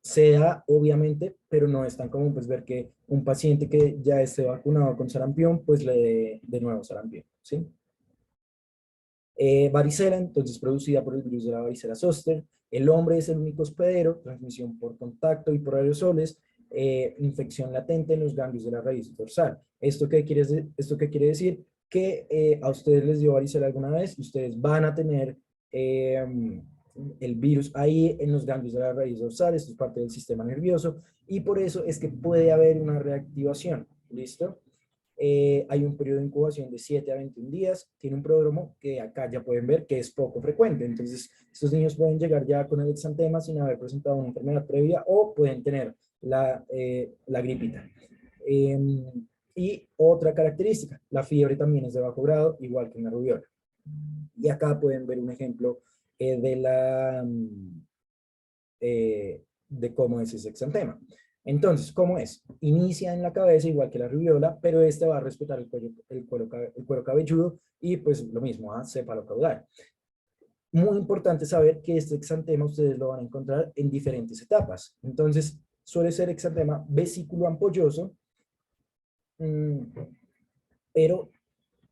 A: se da, obviamente, pero no es tan común pues ver que un paciente que ya esté vacunado con sarampión, pues le dé de nuevo sarampión, ¿sí? Varicela, entonces producida por el virus de la varicela zoster. El hombre es el único hospedero, transmisión por contacto y por aerosoles, infección latente en los ganglios de la raíz dorsal. ¿Esto qué quiere decir? Que a ustedes les dio varicela alguna vez y ustedes van a tener el virus ahí en los ganglios de la raíz dorsal, esto es parte del sistema nervioso, y por eso es que puede haber una reactivación, ¿listo? Hay un periodo de incubación de 7 a 21 días, tiene un prodromo que acá ya pueden ver que es poco frecuente, entonces estos niños pueden llegar ya con el exantema sin haber presentado una enfermedad previa o pueden tener la gripita. Eh, y otra característica, la fiebre también es de bajo grado, igual que en la rubiola. Y acá pueden ver un ejemplo de cómo es ese exantema. Entonces, ¿cómo es? Inicia en la cabeza igual que la rubiola, pero este va a respetar el cuero cabelludo y pues lo mismo, cefalocaudal. Muy importante saber que este exantema ustedes lo van a encontrar en diferentes etapas. Entonces, suele ser exantema vesículo ampolloso, mmm, pero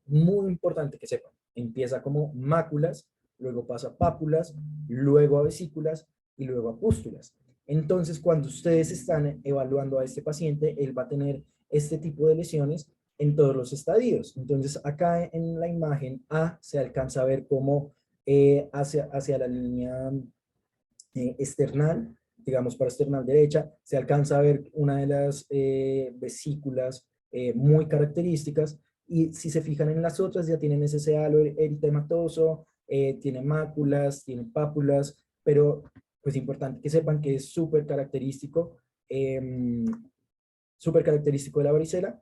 A: muy importante que sepan, empieza como máculas, luego pasa a pápulas, luego a vesículas y luego a pústulas. Entonces, cuando ustedes están evaluando a este paciente, él va a tener este tipo de lesiones en todos los estadios. Entonces, acá en la imagen A se alcanza a ver cómo hacia la línea external, digamos para external derecha, se alcanza a ver una de las vesículas muy características y si se fijan en las otras ya tienen ese halo eritematoso, tiene máculas, tiene pápulas, pero pues importante que sepan que es súper característico de la varicela,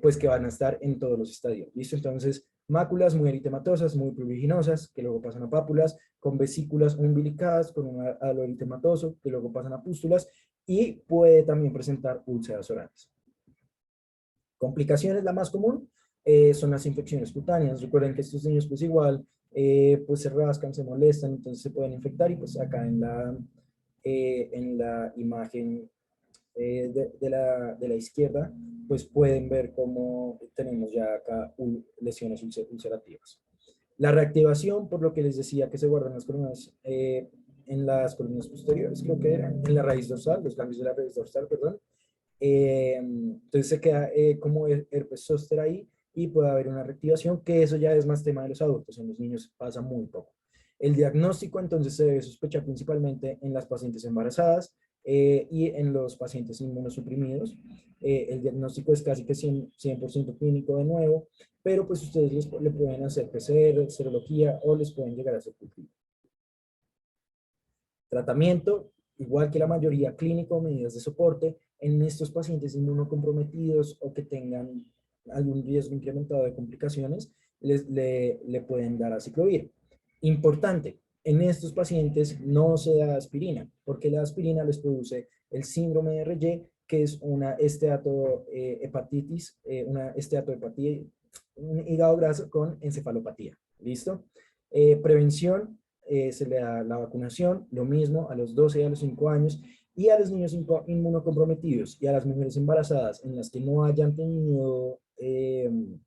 A: pues que van a estar en todos los estadios. ¿Listo? Entonces, máculas muy eritematosas, muy pruriginosas, que luego pasan a pápulas, con vesículas umbilicadas, con un halo eritematoso, que luego pasan a pústulas, y puede también presentar úlceras orales. Complicaciones, la más común, son las infecciones cutáneas. Recuerden que estos niños, pues igual, pues se rascan, se molestan, entonces se pueden infectar, y pues acá en la imagen de la izquierda, pues pueden ver cómo tenemos ya acá lesiones ulcerativas. La reactivación, por lo que les decía que se guardan en las columnas posteriores, creo que era, en la raíz dorsal, los cambios de la raíz dorsal, perdón. Entonces se queda como herpes zóster ahí y puede haber una reactivación, que eso ya es más tema de los adultos, en los niños pasa muy poco. El diagnóstico entonces se debe sospechar principalmente en las pacientes embarazadas y en los pacientes inmunosuprimidos. El diagnóstico es casi que 100% clínico de nuevo, pero pues ustedes le pueden hacer PCR, serología o les pueden llegar a hacer cultivo. Tratamiento, igual que la mayoría, clínico, medidas de soporte. En estos pacientes inmunocomprometidos o que tengan algún riesgo incrementado de complicaciones, le pueden dar aciclovir. Importante, en estos pacientes no se da aspirina, porque la aspirina les produce el síndrome de Reye, que es una esteatohepatitis, un hígado graso con encefalopatía. ¿Listo? Prevención, se le da la vacunación, lo mismo a los 12 y a los 5 años, y a los niños inmunocomprometidos y a las mujeres embarazadas en las que no hayan tenido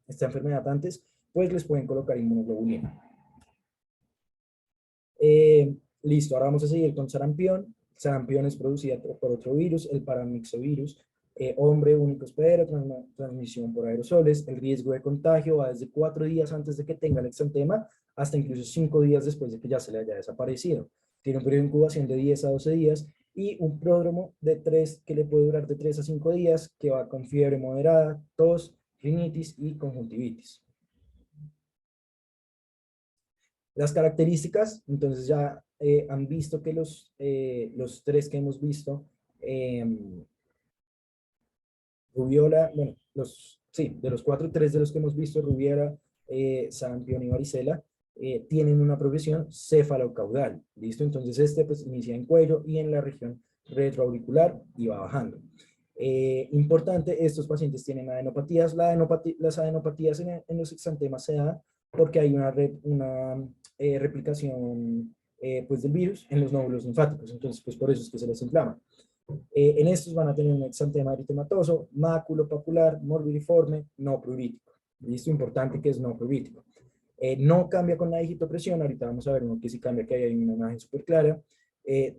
A: esta enfermedad antes, pues les pueden colocar inmunoglobulina. Listo, ahora vamos a seguir con sarampión. Sarampión es producida por otro virus, el paramyxovirus, hombre único hospedero, transmisión por aerosoles. El riesgo de contagio va desde 4 días antes de que tenga el exantema hasta incluso 5 días después de que ya se le haya desaparecido. Tiene un periodo de incubación de 10 a 12 días y un pródromo de 3 que le puede durar de 3 a 5 días, que va con fiebre moderada, tos, rinitis y conjuntivitis. Las características, entonces ya han visto que los 3 que hemos visto, rubiola, bueno, de los 4, 3 de los que hemos visto, rubiola, sarampión y varicela, tienen una progresión cefalocaudal, ¿listo? Entonces pues inicia en cuello y en la región retroauricular y va bajando. Importante, estos pacientes tienen adenopatías. Las adenopatías en los exantemas se dan porque hay una replicación pues del virus en los nódulos linfáticos, entonces pues por eso es que se les inflama. En estos van a tener un exantema eritematoso, maculopapular, morbidiforme, no pruritíco. Listo, importante que es no pruritíco. No cambia con la digitopresión, ahorita vamos a ver uno que sí cambia, que hay una imagen súper clara.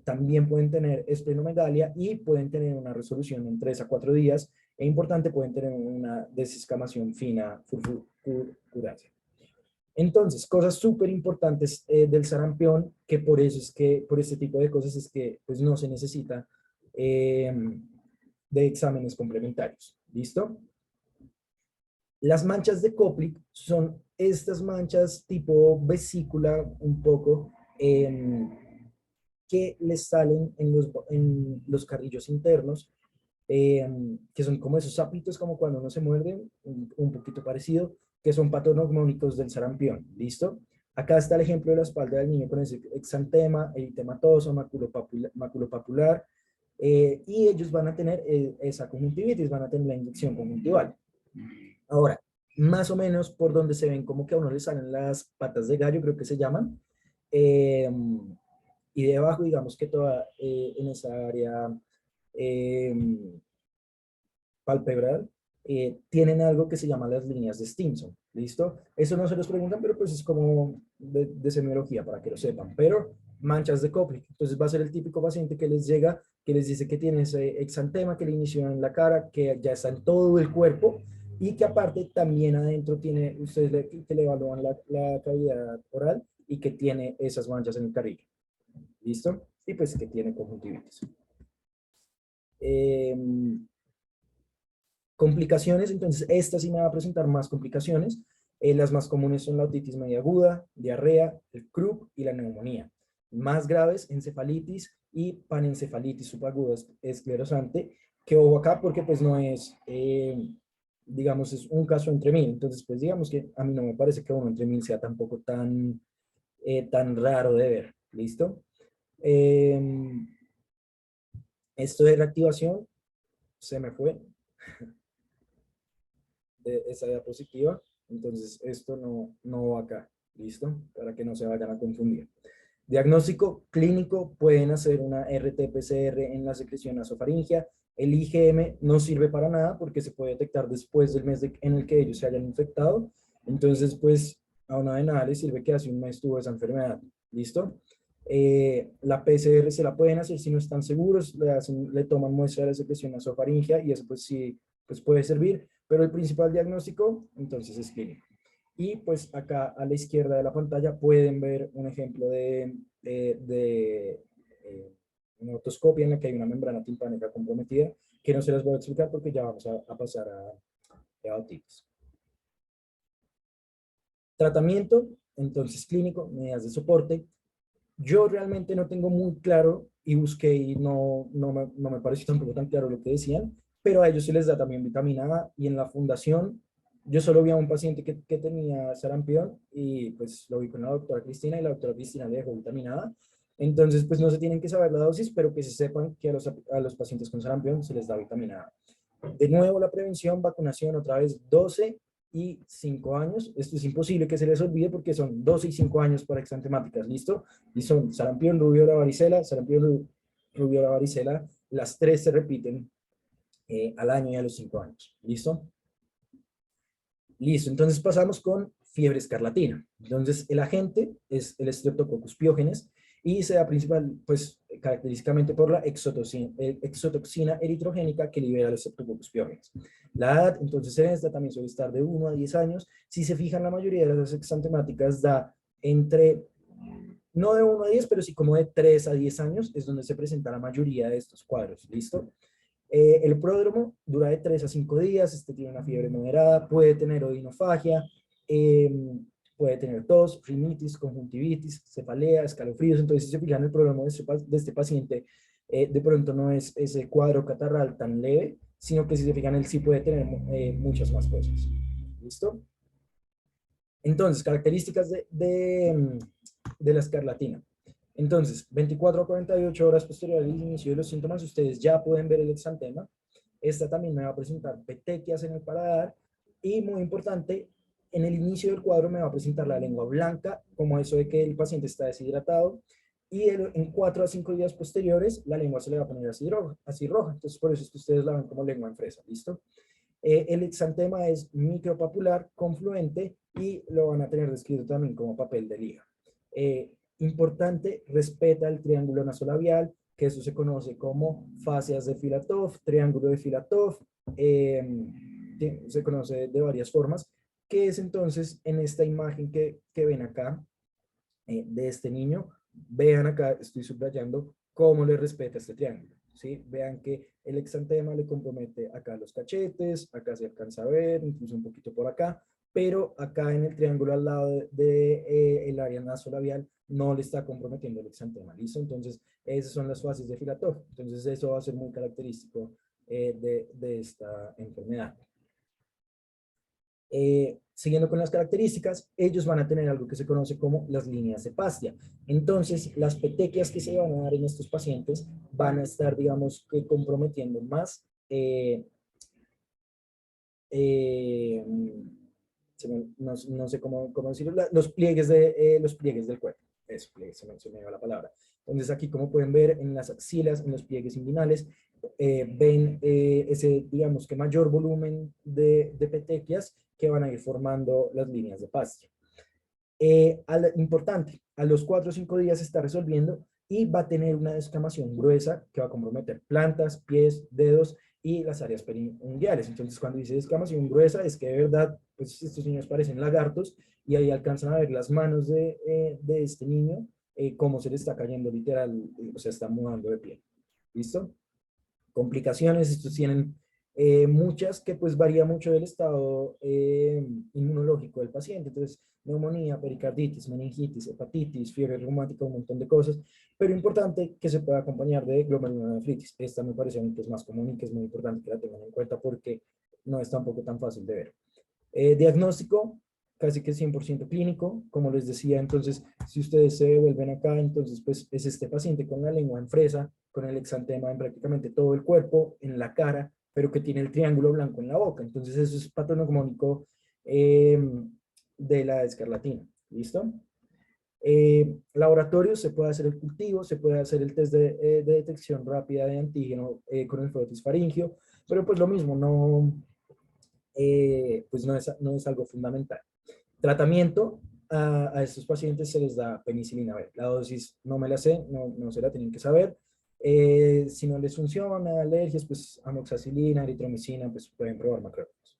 A: También pueden tener esplenomegalia y pueden tener una resolución en 3 a 4 días. E importante, pueden tener una desescamación fina furfurácea. Entonces, cosas súper importantes del sarampión, que por eso es que, por este tipo de cosas es que pues no se necesita de exámenes complementarios. ¿Listo? Las manchas de Koplik son estas manchas tipo vesícula un poco que les salen en los carrillos internos, que son como esos sapitos, como cuando uno se muerde, un poquito parecido, que son patognomónicos del sarampión. ¿Listo? Acá está el ejemplo de la espalda del niño con ese exantema, eritematoso, maculopapular, y ellos van a tener esa conjuntivitis, van a tener la inyección conjuntival. Ahora, más o menos por donde se ven como que a uno le salen las patas de gallo, creo que se llaman, y debajo, digamos que toda en esa área palpebral, tienen algo que se llama las líneas de Stimson, ¿listo? Eso no se los preguntan, pero pues es como de semiología para que lo sepan, pero manchas de Koplik, entonces va a ser el típico paciente que les llega, que les dice que tiene ese exantema que le inició en la cara, que ya está en todo el cuerpo, y que aparte también adentro tiene, ustedes que le evalúan la cavidad oral, y que tiene esas manchas en el carrillo, ¿listo? Y pues que tiene conjuntivitis. Complicaciones, entonces esta sí me va a presentar más complicaciones. Las más comunes son la otitis media aguda, diarrea, el croup y la neumonía. Más graves, encefalitis y panencefalitis subaguda esclerosante, que ojo acá porque pues no es, digamos, es un caso entre mil. Entonces pues digamos que a mí no me parece que uno entre mil sea tampoco tan raro de ver. ¿Listo? Esto de reactivación se me fue de esa diapositiva, entonces esto no va acá, ¿listo? Para que no se vayan a confundir. Diagnóstico clínico, pueden hacer una RT-PCR en la secreción nasofaringea. El IgM no sirve para nada porque se puede detectar después del mes en el que ellos se hayan infectado, entonces pues a una de nada les sirve que hace un mes tuvo esa enfermedad, ¿listo? La PCR se la pueden hacer si no están seguros, le toman muestra de la secreción nasofaringea y eso pues sí pues puede servir, pero el principal diagnóstico entonces es clínico. Y pues acá a la izquierda de la pantalla pueden ver un ejemplo una otoscopia en la que hay una membrana timpánica comprometida, que no se las voy a explicar porque ya vamos a pasar a otitis. Tratamiento, entonces clínico, medidas de soporte. Yo realmente no tengo muy claro y busqué y no me pareció tampoco tan claro lo que decían, pero a ellos se les da también vitamina A y en la fundación yo solo vi a un paciente que tenía sarampión y pues lo vi con la doctora Cristina y la doctora Cristina le dejó vitamina A. Entonces pues no se tienen que saber la dosis, pero que se sepan que a los pacientes con sarampión se les da vitamina A. De nuevo, la prevención, vacunación, otra vez 12 y 5 años. Esto es imposible que se les olvide porque son 12 y 5 años para exantemáticas, ¿listo? Y son sarampión, rubiola, varicela, sarampión, rubiola, varicela. Las tres se repiten al año y a los 5 años, ¿listo? Listo, entonces pasamos con fiebre escarlatina. Entonces, el agente es el Streptococcus pyogenes y se da principal, pues, característicamente por la exotoxina eritrogénica que libera los Streptococcus pyogenes. La edad, entonces, en esta también suele estar de 1 a 10 años. Si se fijan, la mayoría de las exantemáticas da entre, no de 1 a 10, pero sí como de 3 a 10 años, es donde se presenta la mayoría de estos cuadros, ¿listo? El pródromo dura de 3 a 5 días, este tiene una fiebre moderada, puede tener odinofagia, eh, puede tener tos, rinitis, conjuntivitis, cefalea, escalofríos. Entonces, si se fijan, el pródromo de este paciente de pronto no es ese cuadro catarral tan leve, sino que si se fijan, él sí puede tener muchas más cosas. ¿Listo? Entonces, características de la escarlatina. Entonces, 24 a 48 horas posterior al inicio de los síntomas, ustedes ya pueden ver el exantema. Esta también me va a presentar petequias en el paladar y, muy importante, en el inicio del cuadro me va a presentar la lengua blanca, como eso de que el paciente está deshidratado, y en 4 a 5 días posteriores la lengua se le va a poner así roja. Entonces, por eso es que ustedes la ven como lengua en fresa, ¿listo? El exantema es micropapular, confluente y lo van a tener descrito también como papel de liga. Importante, respeta el triángulo nasolabial, que eso se conoce como fascias de Filatov, triángulo de Filatov, se conoce de varias formas, que es entonces en esta imagen que ven acá de este niño, vean acá, estoy subrayando cómo le respeta este triángulo. ¿Sí? Vean que el exantema le compromete acá los cachetes, acá se alcanza a ver, incluso un poquito por acá, pero acá en el triángulo al lado el área nasolabial no le está comprometiendo el exantema, ¿listo? Entonces, esas son las fases de Filatov. Entonces, eso va a ser muy característico de esta enfermedad. Siguiendo con las características, ellos van a tener algo que se conoce como las líneas de Pastia. Entonces, las petequias que se van a dar en estos pacientes van a estar, digamos, que comprometiendo más eh, no sé cómo decirlo, los pliegues del cuerpo. Eso, pliegues, se me dio la palabra. Entonces, aquí, como pueden ver, en las axilas, en los pliegues inguinales, ven ese, digamos, que mayor volumen de petequias que van a ir formando las líneas de Pastia. Importante, a los 4 o 5 días se está resolviendo y va a tener una descamación gruesa que va a comprometer plantas, pies, dedos y las áreas periunguiales. Entonces, cuando dice descamación gruesa, es que de verdad, pues estos niños parecen lagartos y ahí alcanzan a ver las manos de este niño, cómo se le está cayendo literal, o sea, está mudando de piel. ¿Listo? Complicaciones, estos tienen muchas que pues varía mucho del estado inmunológico del paciente. Entonces, neumonía, pericarditis, meningitis, hepatitis, fiebre reumática, un montón de cosas, pero importante que se pueda acompañar de glomerulonefritis. Esta me parece que es más común y que es muy importante que la tengan en cuenta porque no es tampoco tan fácil de ver. Diagnóstico, casi que 100% clínico, como les decía. Entonces, si ustedes se vuelven acá, entonces pues es este paciente con la lengua en fresa, con el exantema en prácticamente todo el cuerpo, en la cara, pero que tiene el triángulo blanco en la boca. Entonces, eso es patognomónico de la escarlatina. ¿Listo? Laboratorio, se puede hacer el cultivo, se puede hacer el test de detección rápida de antígeno con el frotis faríngeo, pero pues lo mismo, pues no es algo fundamental. Tratamiento, a estos pacientes se les da penicilina B. La dosis no me la sé, no se la tienen que saber. Si no les funciona, alergias, pues amoxicilina, eritromicina, pues pueden probar macrófagos.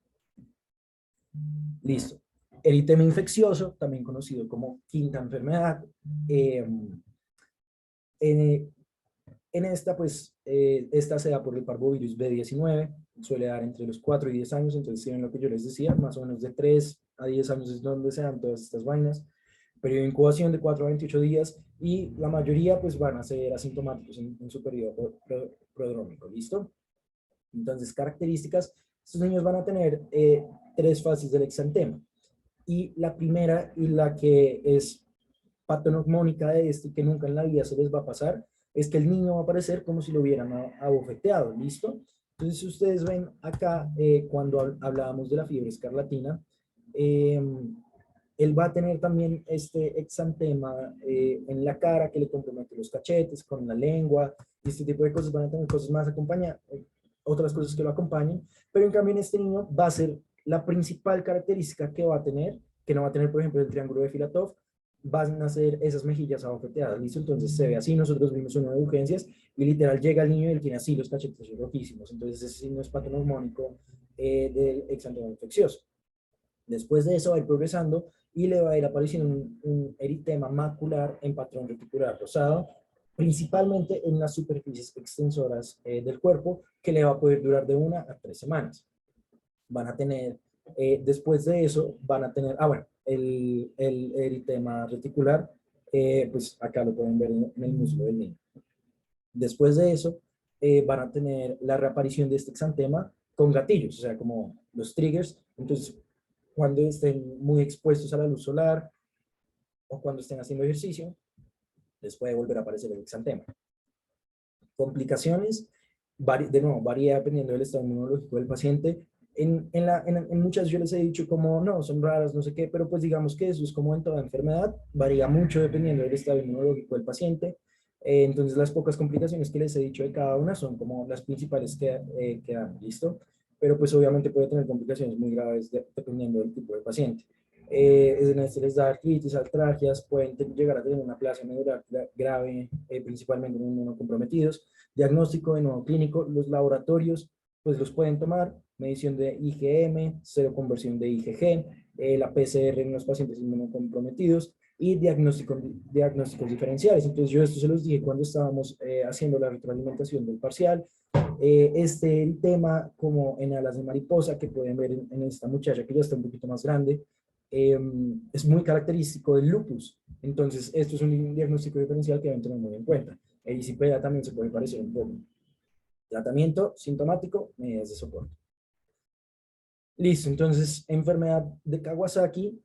A: Listo. Eritema infeccioso, también conocido como quinta enfermedad. Eh, en, en esta, pues, esta se da por el parvovirus B19, suele dar entre los 4 y 10 años, entonces tienen lo que yo les decía, más o menos de 3 a 10 años es donde se dan todas estas vainas. Periodo de incubación de 4 a 28 días y la mayoría pues van a ser asintomáticos en su periodo prodrómico, ¿listo? Entonces, características, estos niños van a tener 3 fases del exantema. Y la primera y la que es patognomónica de esto y que nunca en la vida se les va a pasar, es que el niño va a parecer como si lo hubieran abofeteado, ¿listo? Entonces, si ustedes ven acá, cuando hablábamos de la fiebre escarlatina, eh, él va a tener también este exantema en la cara que le compromete los cachetes, con la lengua, y este tipo de cosas van a tener cosas más acompañadas, otras cosas que lo acompañen, pero en cambio en este niño va a ser la principal característica que va a tener, que no va a tener, por ejemplo, el triángulo de Filatov, van a ser esas mejillas abofeteadas, ¿listo? Entonces se ve así, nosotros vimos uno de urgencias y literal llega el niño y él tiene así los cachetes rojísimos, entonces ese signo es patognomónico del exantema infeccioso. Después de eso va a ir progresando y le va a ir apareciendo un eritema macular en patrón reticular rosado, principalmente en las superficies extensoras del cuerpo, que le va a poder durar de 1 a 3 semanas. Van a tener, después de eso, van a tener, bueno, el eritema reticular, pues acá lo pueden ver en el muslo del niño. Después de eso, van a tener la reaparición de este exantema con gatillos, o sea, como los triggers. Entonces, cuando estén muy expuestos a la luz solar o cuando estén haciendo ejercicio, les puede volver a aparecer el exantema. Complicaciones, de nuevo, varía dependiendo del estado inmunológico del paciente. En muchas yo les he dicho como, no, son raras, no sé qué, pero pues digamos que eso es como en toda enfermedad, varía mucho dependiendo del estado inmunológico del paciente. Entonces las pocas complicaciones que les he dicho de cada una son como las principales que dan, ¿listo? Pero pues obviamente puede tener complicaciones muy graves dependiendo del tipo de paciente. Se les da artritis, artralgias, pueden llegar a tener una plasia medular grave, principalmente en inmunocomprometidos. Diagnóstico de nuevo clínico, los laboratorios pues los pueden tomar, medición de IgM, cero conversión de IgG, la PCR en los pacientes inmunocomprometidos y diagnósticos diferenciales. Entonces yo esto se los dije cuando estábamos haciendo la retroalimentación del parcial. El tema como en alas de mariposa que pueden ver en esta muchacha que ya está un poquito más grande, es muy característico del lupus. Entonces, esto es un diagnóstico diferencial que deben tener muy en cuenta. El ICPA también se puede parecer un poco. Tratamiento sintomático, medidas de soporte. Listo, entonces, enfermedad de Kawasaki,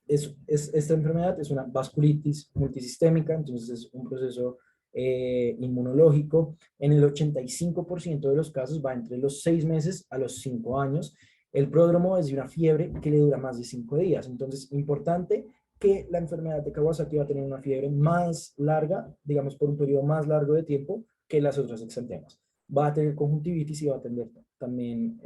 A: esta enfermedad es una vasculitis multisistémica, entonces es un proceso inmunológico. En el 85% de los casos va entre los 6 meses a los 5 años. El pródromo es de una fiebre que le dura más de 5 días. Entonces, importante que la enfermedad de Kawasaki va a tener una fiebre más larga, digamos por un periodo más largo de tiempo que las otras exantemas. Va a tener conjuntivitis y va a tener también,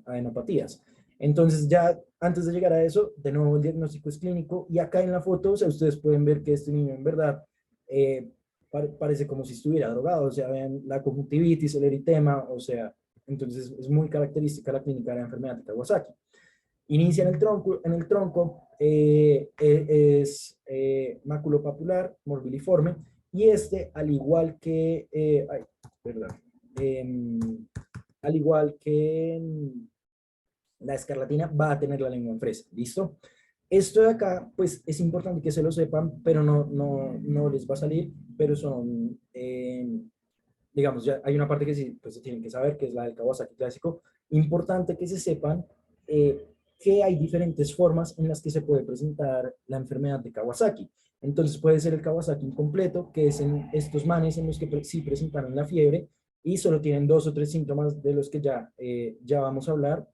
A: adenopatías. Entonces ya antes de llegar a eso, de nuevo el diagnóstico es clínico y acá en la foto, o sea, ustedes pueden ver que este niño en verdad parece como si estuviera drogado, o sea, vean la conjuntivitis, el eritema, o sea, entonces es muy característica la clínica de la enfermedad de Kawasaki. Inicia en el tronco es maculopapular, morbiliforme, y este, al igual que, perdón, em, al igual que la escarlatina, va a tener la lengua en fresa, ¿listo? Esto de acá, pues es importante que se lo sepan, pero no les va a salir, pero son, digamos, ya hay una parte que sí, pues se tienen que saber, que es la del Kawasaki clásico. Importante que se sepan eh, que hay diferentes formas en las que se puede presentar la enfermedad de Kawasaki. Entonces puede ser el Kawasaki incompleto, que es en estos manes en los que sí presentaron la fiebre y solo tienen 2 o 3 síntomas de los que ya vamos a hablar,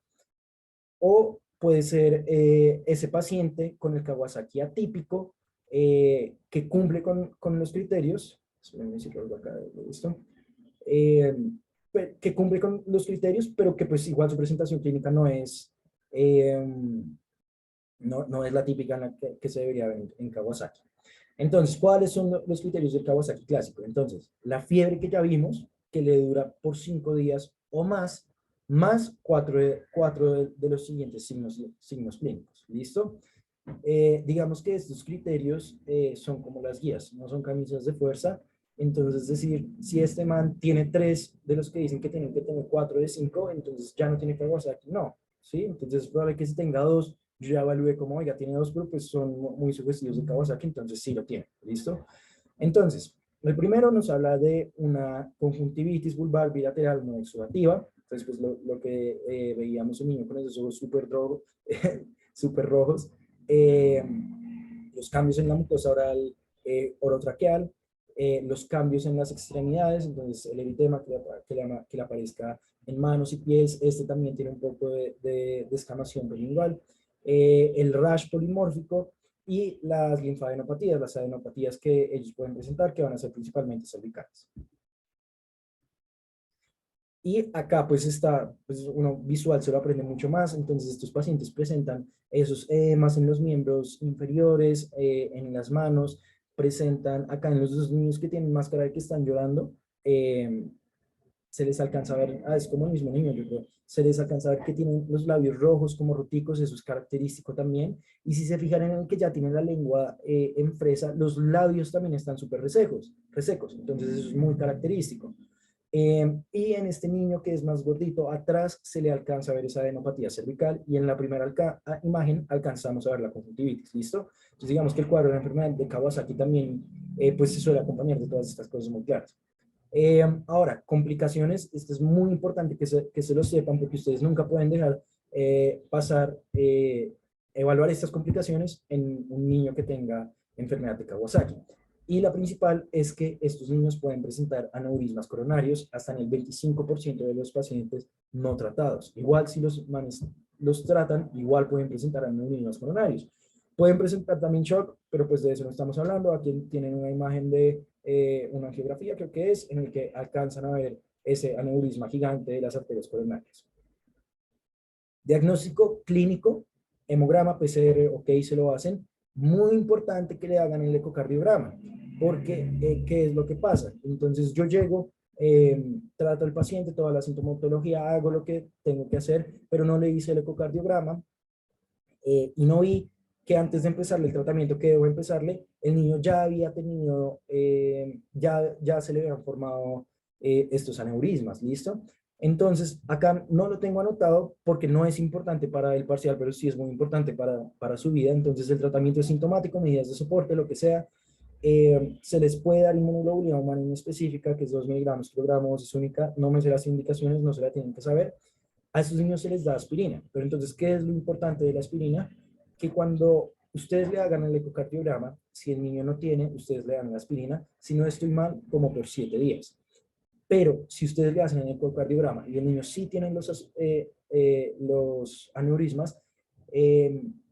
A: o puede ser ese paciente con el Kawasaki atípico que cumple con los criterios, eh, que cumple con los criterios, pero que pues igual su presentación clínica eh, no es la típica en la que se debería ver en Kawasaki. Entonces, ¿cuáles son los criterios del Kawasaki clásico? Entonces, la fiebre que ya vimos, que le dura por 5 días o más, más cuatro de los siguientes signos clínicos. ¿Listo? Digamos que estos criterios son como las guías, no son camisas de fuerza. Entonces, es decir, si este man tiene 3 de los que dicen que tienen que tener 4 de 5, entonces ya no tiene Kawasaki, no, ¿sí? Entonces es probable que si tenga 2, yo ya evalué como, oiga, tiene 2, pero pues son muy sugestivos de Kawasaki, entonces sí lo tiene, ¿listo? Entonces, el primero nos habla de una conjuntivitis vulvar bilateral no exudativa. Entonces, pues lo que veíamos un niño con esos ojos súper rojos, eh, los cambios en la mucosa oral orotraqueal, los cambios en las extremidades, entonces el eritema que le aparezca en manos y pies, este también tiene un poco de descamación bilingual, el rash polimórfico y las linfadenopatías, las adenopatías que ellos pueden presentar, que van a ser principalmente cervicales. Y acá pues está, pues uno visual se lo aprende mucho más, entonces estos pacientes presentan esos edemas en los miembros inferiores, en las manos, presentan acá en los dos niños que tienen máscara de que están llorando, eh, se les alcanza a ver, es como el mismo niño, yo creo, se les alcanza a ver que tienen los labios rojos como roticos, eso es característico también, y si se fijan en el que ya tiene la lengua en fresa, los labios también están súper resecos, entonces eso es muy característico. Y en este niño que es más gordito, atrás se le alcanza a ver esa adenopatía cervical y en la primera imagen alcanzamos a ver la conjuntivitis, ¿listo? Entonces digamos que el cuadro de la enfermedad de Kawasaki también pues se suele acompañar de todas estas cosas muy claras. Ahora, complicaciones, esto es muy importante que se lo sepan porque ustedes nunca pueden dejar pasar, evaluar estas complicaciones en un niño que tenga enfermedad de Kawasaki. Y la principal es que estos niños pueden presentar aneurismas coronarios hasta en el 25% de los pacientes no tratados. Igual si los manes los tratan, igual pueden presentar aneurismas coronarios. Pueden presentar también shock, pero pues de eso no estamos hablando. Aquí tienen una imagen de una angiografía, creo que es, en el que alcanzan a ver ese aneurisma gigante de las arterias coronarias. Diagnóstico clínico, hemograma, PCR, ok, se lo hacen. Muy importante que le hagan el ecocardiograma, porque ¿qué es lo que pasa? Entonces yo llego, trato al paciente, toda la sintomatología, hago lo que tengo que hacer, pero no le hice el ecocardiograma y no vi que antes de empezarle el tratamiento que debo empezarle, el niño ya había tenido, ya se le habían formado estos aneurismas, ¿listo? Entonces, acá no lo tengo anotado porque no es importante para el parcial, pero sí es muy importante para su vida. Entonces, el tratamiento es sintomático, medidas de soporte, lo que sea. Se les puede dar inmunoglobulina humana específica, que es 2 miligramos, kilogramos, es única. No me sé las indicaciones, no se la tienen que saber. A estos niños se les da aspirina. Pero entonces, ¿qué es lo importante de la aspirina? Que cuando ustedes le hagan el ecocardiograma, si el niño no tiene, ustedes le dan la aspirina, si no estoy mal, como por 7 días. Pero si ustedes le hacen el ecocardiograma y el niño sí tiene los aneurismas,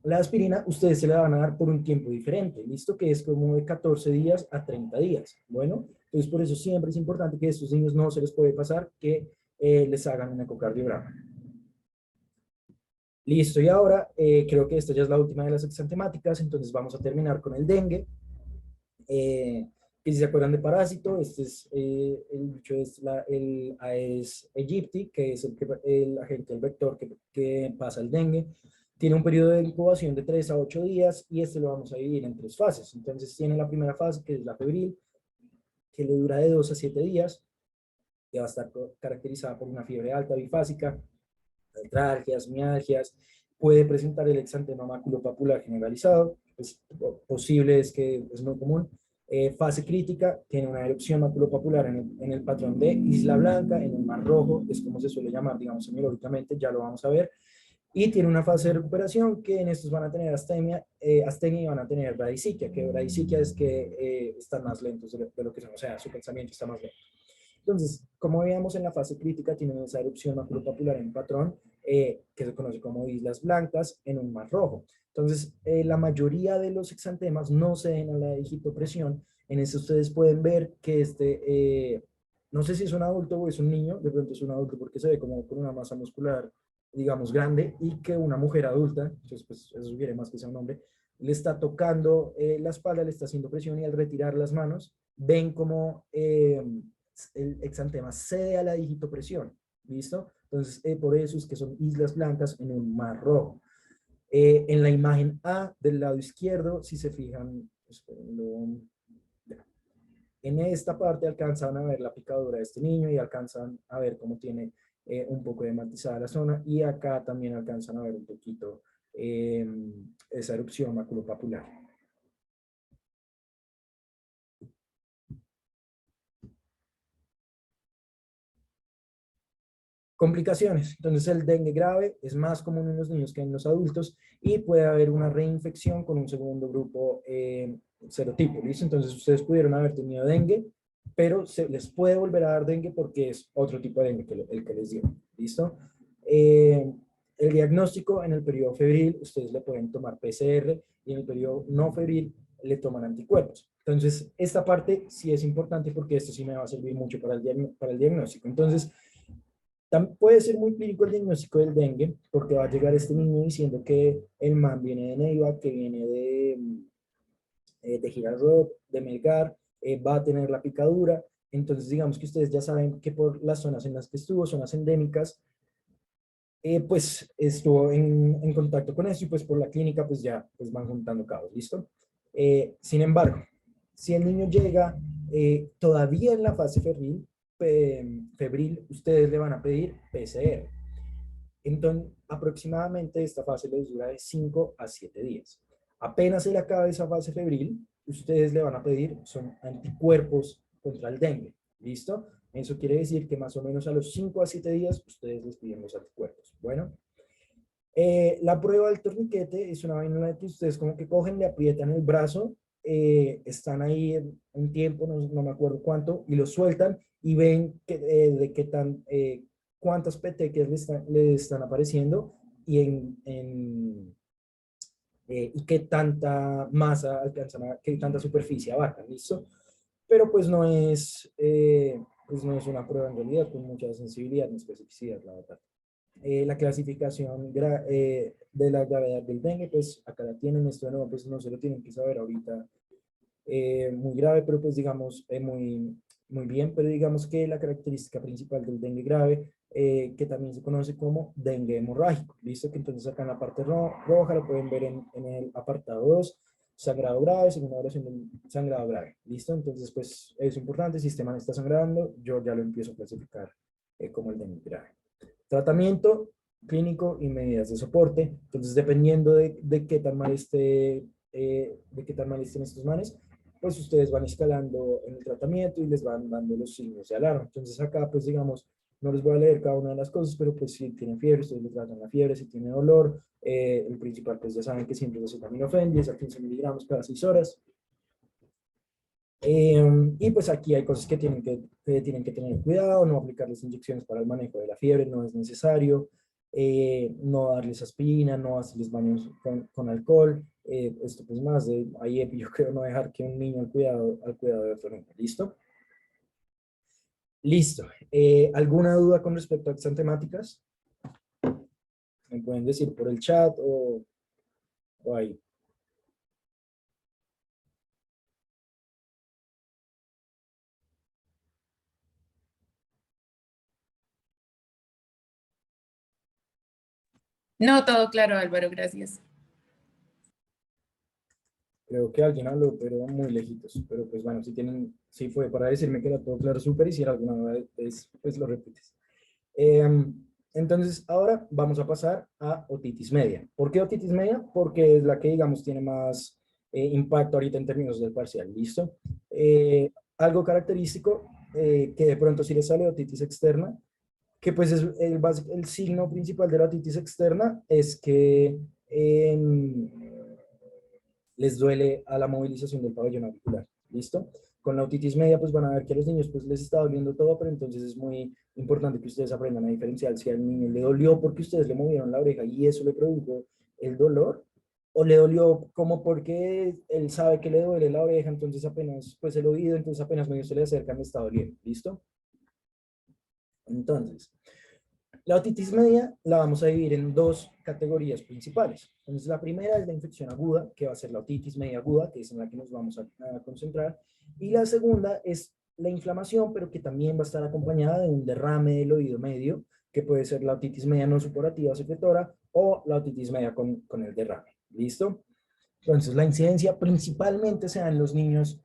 A: la aspirina ustedes se la van a dar por un tiempo diferente, ¿listo? Que es como de 14 días a 30 días. Bueno, entonces por eso siempre es importante que a estos niños no se les puede pasar que les hagan un ecocardiograma. Listo, y ahora creo que esta ya es la última de las exantemáticas, entonces vamos a terminar con el dengue. Que si se acuerdan de parásito, este es el bicho es el Aedes aegypti, que es el agente, el vector que pasa el dengue. Tiene un periodo de incubación de 3 a 8 días y este lo vamos a dividir en 3 fases. Entonces tiene la primera fase, que es la febril, que le dura de 2 a 7 días, que va a estar caracterizada por una fiebre alta bifásica, artralgias, mialgias, puede presentar el exantema maculopapular generalizado, es posible, es que es muy común. Fase crítica, tiene una erupción maculopapular en el patrón de Isla Blanca, en el Mar Rojo, es como se suele llamar, digamos, semiológicamente, ya lo vamos a ver. Y tiene una fase de recuperación que en estos van a tener astenia y van a tener bradisiquia, que bradisiquia es que están más lentos de lo que son, o sea, su pensamiento está más lento. Entonces, como veíamos en la fase crítica, tienen esa erupción maculopapular en patrón, que se conoce como islas blancas en un mar rojo. Entonces, la mayoría de los exantemas no se den a la digitopresión. En eso ustedes pueden ver que no sé si es un adulto o es un niño, de pronto es un adulto porque se ve como con una masa muscular, digamos, grande, y que una mujer adulta, entonces pues eso sugiere más que sea un hombre, le está tocando la espalda, le está haciendo presión y al retirar las manos, ven como el exantema cede a la digitopresión, ¿listo? Entonces, por eso es que son islas blancas en un mar rojo. En la imagen A del lado izquierdo, si se fijan, espérenlo, en esta parte alcanzan a ver la picadura de este niño y alcanzan a ver cómo tiene un poco de matizada la zona, y acá también alcanzan a ver un poquito esa erupción maculopapular. Complicaciones. Entonces el dengue grave es más común en los niños que en los adultos y puede haber una reinfección con un segundo grupo serotipo. ¿Listo? Entonces ustedes pudieron haber tenido dengue, pero se les puede volver a dar dengue porque es otro tipo de dengue que el que les dio. ¿Listo? El diagnóstico en el periodo febril, ustedes le pueden tomar PCR y en el periodo no febril le toman anticuerpos. Entonces, esta parte sí es importante porque esto sí me va a servir mucho para el diagnóstico. Entonces, puede ser muy clínico el diagnóstico del dengue, porque va a llegar este niño diciendo que el man viene de Neiva, que viene de Girardot, de Melgar, va a tener la picadura. Entonces, digamos que ustedes ya saben que por las zonas en las que estuvo, zonas endémicas, pues estuvo en contacto con eso y pues por la clínica pues ya pues van juntando cabos, ¿listo? Sin embargo, si el niño llega todavía en la fase febril, ustedes le van a pedir PCR. Entonces, aproximadamente esta fase les dura de 5 a 7 días. Apenas se le acabe esa fase febril, ustedes le van a pedir son anticuerpos contra el dengue. ¿Listo? Eso quiere decir que más o menos a los 5 a 7 días ustedes les piden los anticuerpos. Bueno, la prueba del torniquete es una vaina en la que ustedes como que cogen, le aprietan el brazo, están ahí un tiempo, no me acuerdo cuánto, y lo sueltan y ven de qué tan, cuántas petequias le están apareciendo y, y qué tanta masa alcanzan, qué tanta superficie abarcan, ¿listo? Pero pues no es una prueba en realidad con mucha sensibilidad ni especificidad, la verdad. La clasificación de la gravedad del dengue, pues acá la tienen, esto de nuevo, pues no se lo tienen que saber ahorita muy grave, pero pues digamos muy bien, pero digamos que la característica principal del dengue grave, que también se conoce como dengue hemorrágico, listo, que entonces acá en la parte roja lo pueden ver en el apartado 2, sangrado grave, segunda evaluación del sangrado grave, listo, entonces pues es importante, si este man está sangrando, yo ya lo empiezo a clasificar como el dengue grave. Tratamiento clínico y medidas de soporte. Entonces, dependiendo de qué tan mal de qué tan mal estén estos manes, pues ustedes van escalando en el tratamiento y les van dando los signos de alarma. Entonces, acá, pues digamos, no les voy a leer cada una de las cosas, pero pues si tienen fiebre, ustedes les tratan la fiebre, si tiene dolor, el principal, pues ya saben que siempre es acetaminofén, 10 a 15 miligramos cada 6 horas. Y pues aquí hay cosas que tienen que tener cuidado, no aplicarles inyecciones para el manejo de la fiebre, no es necesario, no darles aspirina, no hacerles baños con alcohol, esto pues más de ahí yo creo no dejar que un niño al cuidado de otro niño, ¿listo? Listo. ¿Alguna duda con respecto a estas temáticas? Me pueden decir por el chat o ahí.
B: No, todo claro, Álvaro, gracias.
A: Creo que alguien habló, pero muy lejitos. Pero pues bueno, si fue para decirme que era todo claro, súper, y si era alguna vez, pues lo repites. Entonces, ahora vamos a pasar a otitis media. ¿Por qué otitis media? Porque es la que, digamos, tiene más impacto ahorita en términos del parcial. ¿Listo? Algo característico, que de pronto si le sale otitis externa, que pues es el signo principal de la otitis externa, es que les duele a la movilización del pabellón auricular. ¿Listo? Con la otitis media, pues van a ver que a los niños pues les está doliendo todo, pero entonces es muy importante que ustedes aprendan a diferenciar si al niño le dolió porque ustedes le movieron la oreja y eso le produjo el dolor, o le dolió como porque él sabe que le duele la oreja, entonces apenas, pues el oído, entonces apenas medio se le acercan, le está doliendo. ¿Listo? Entonces, la otitis media la vamos a dividir en dos categorías principales. Entonces, la primera es la infección aguda, que va a ser la otitis media aguda, que es en la que nos vamos a concentrar. Y la segunda es la inflamación, pero que también va a estar acompañada de un derrame del oído medio, que puede ser la otitis media no supurativa secretora o la otitis media con el derrame. ¿Listo? Entonces, la incidencia principalmente se da en los niños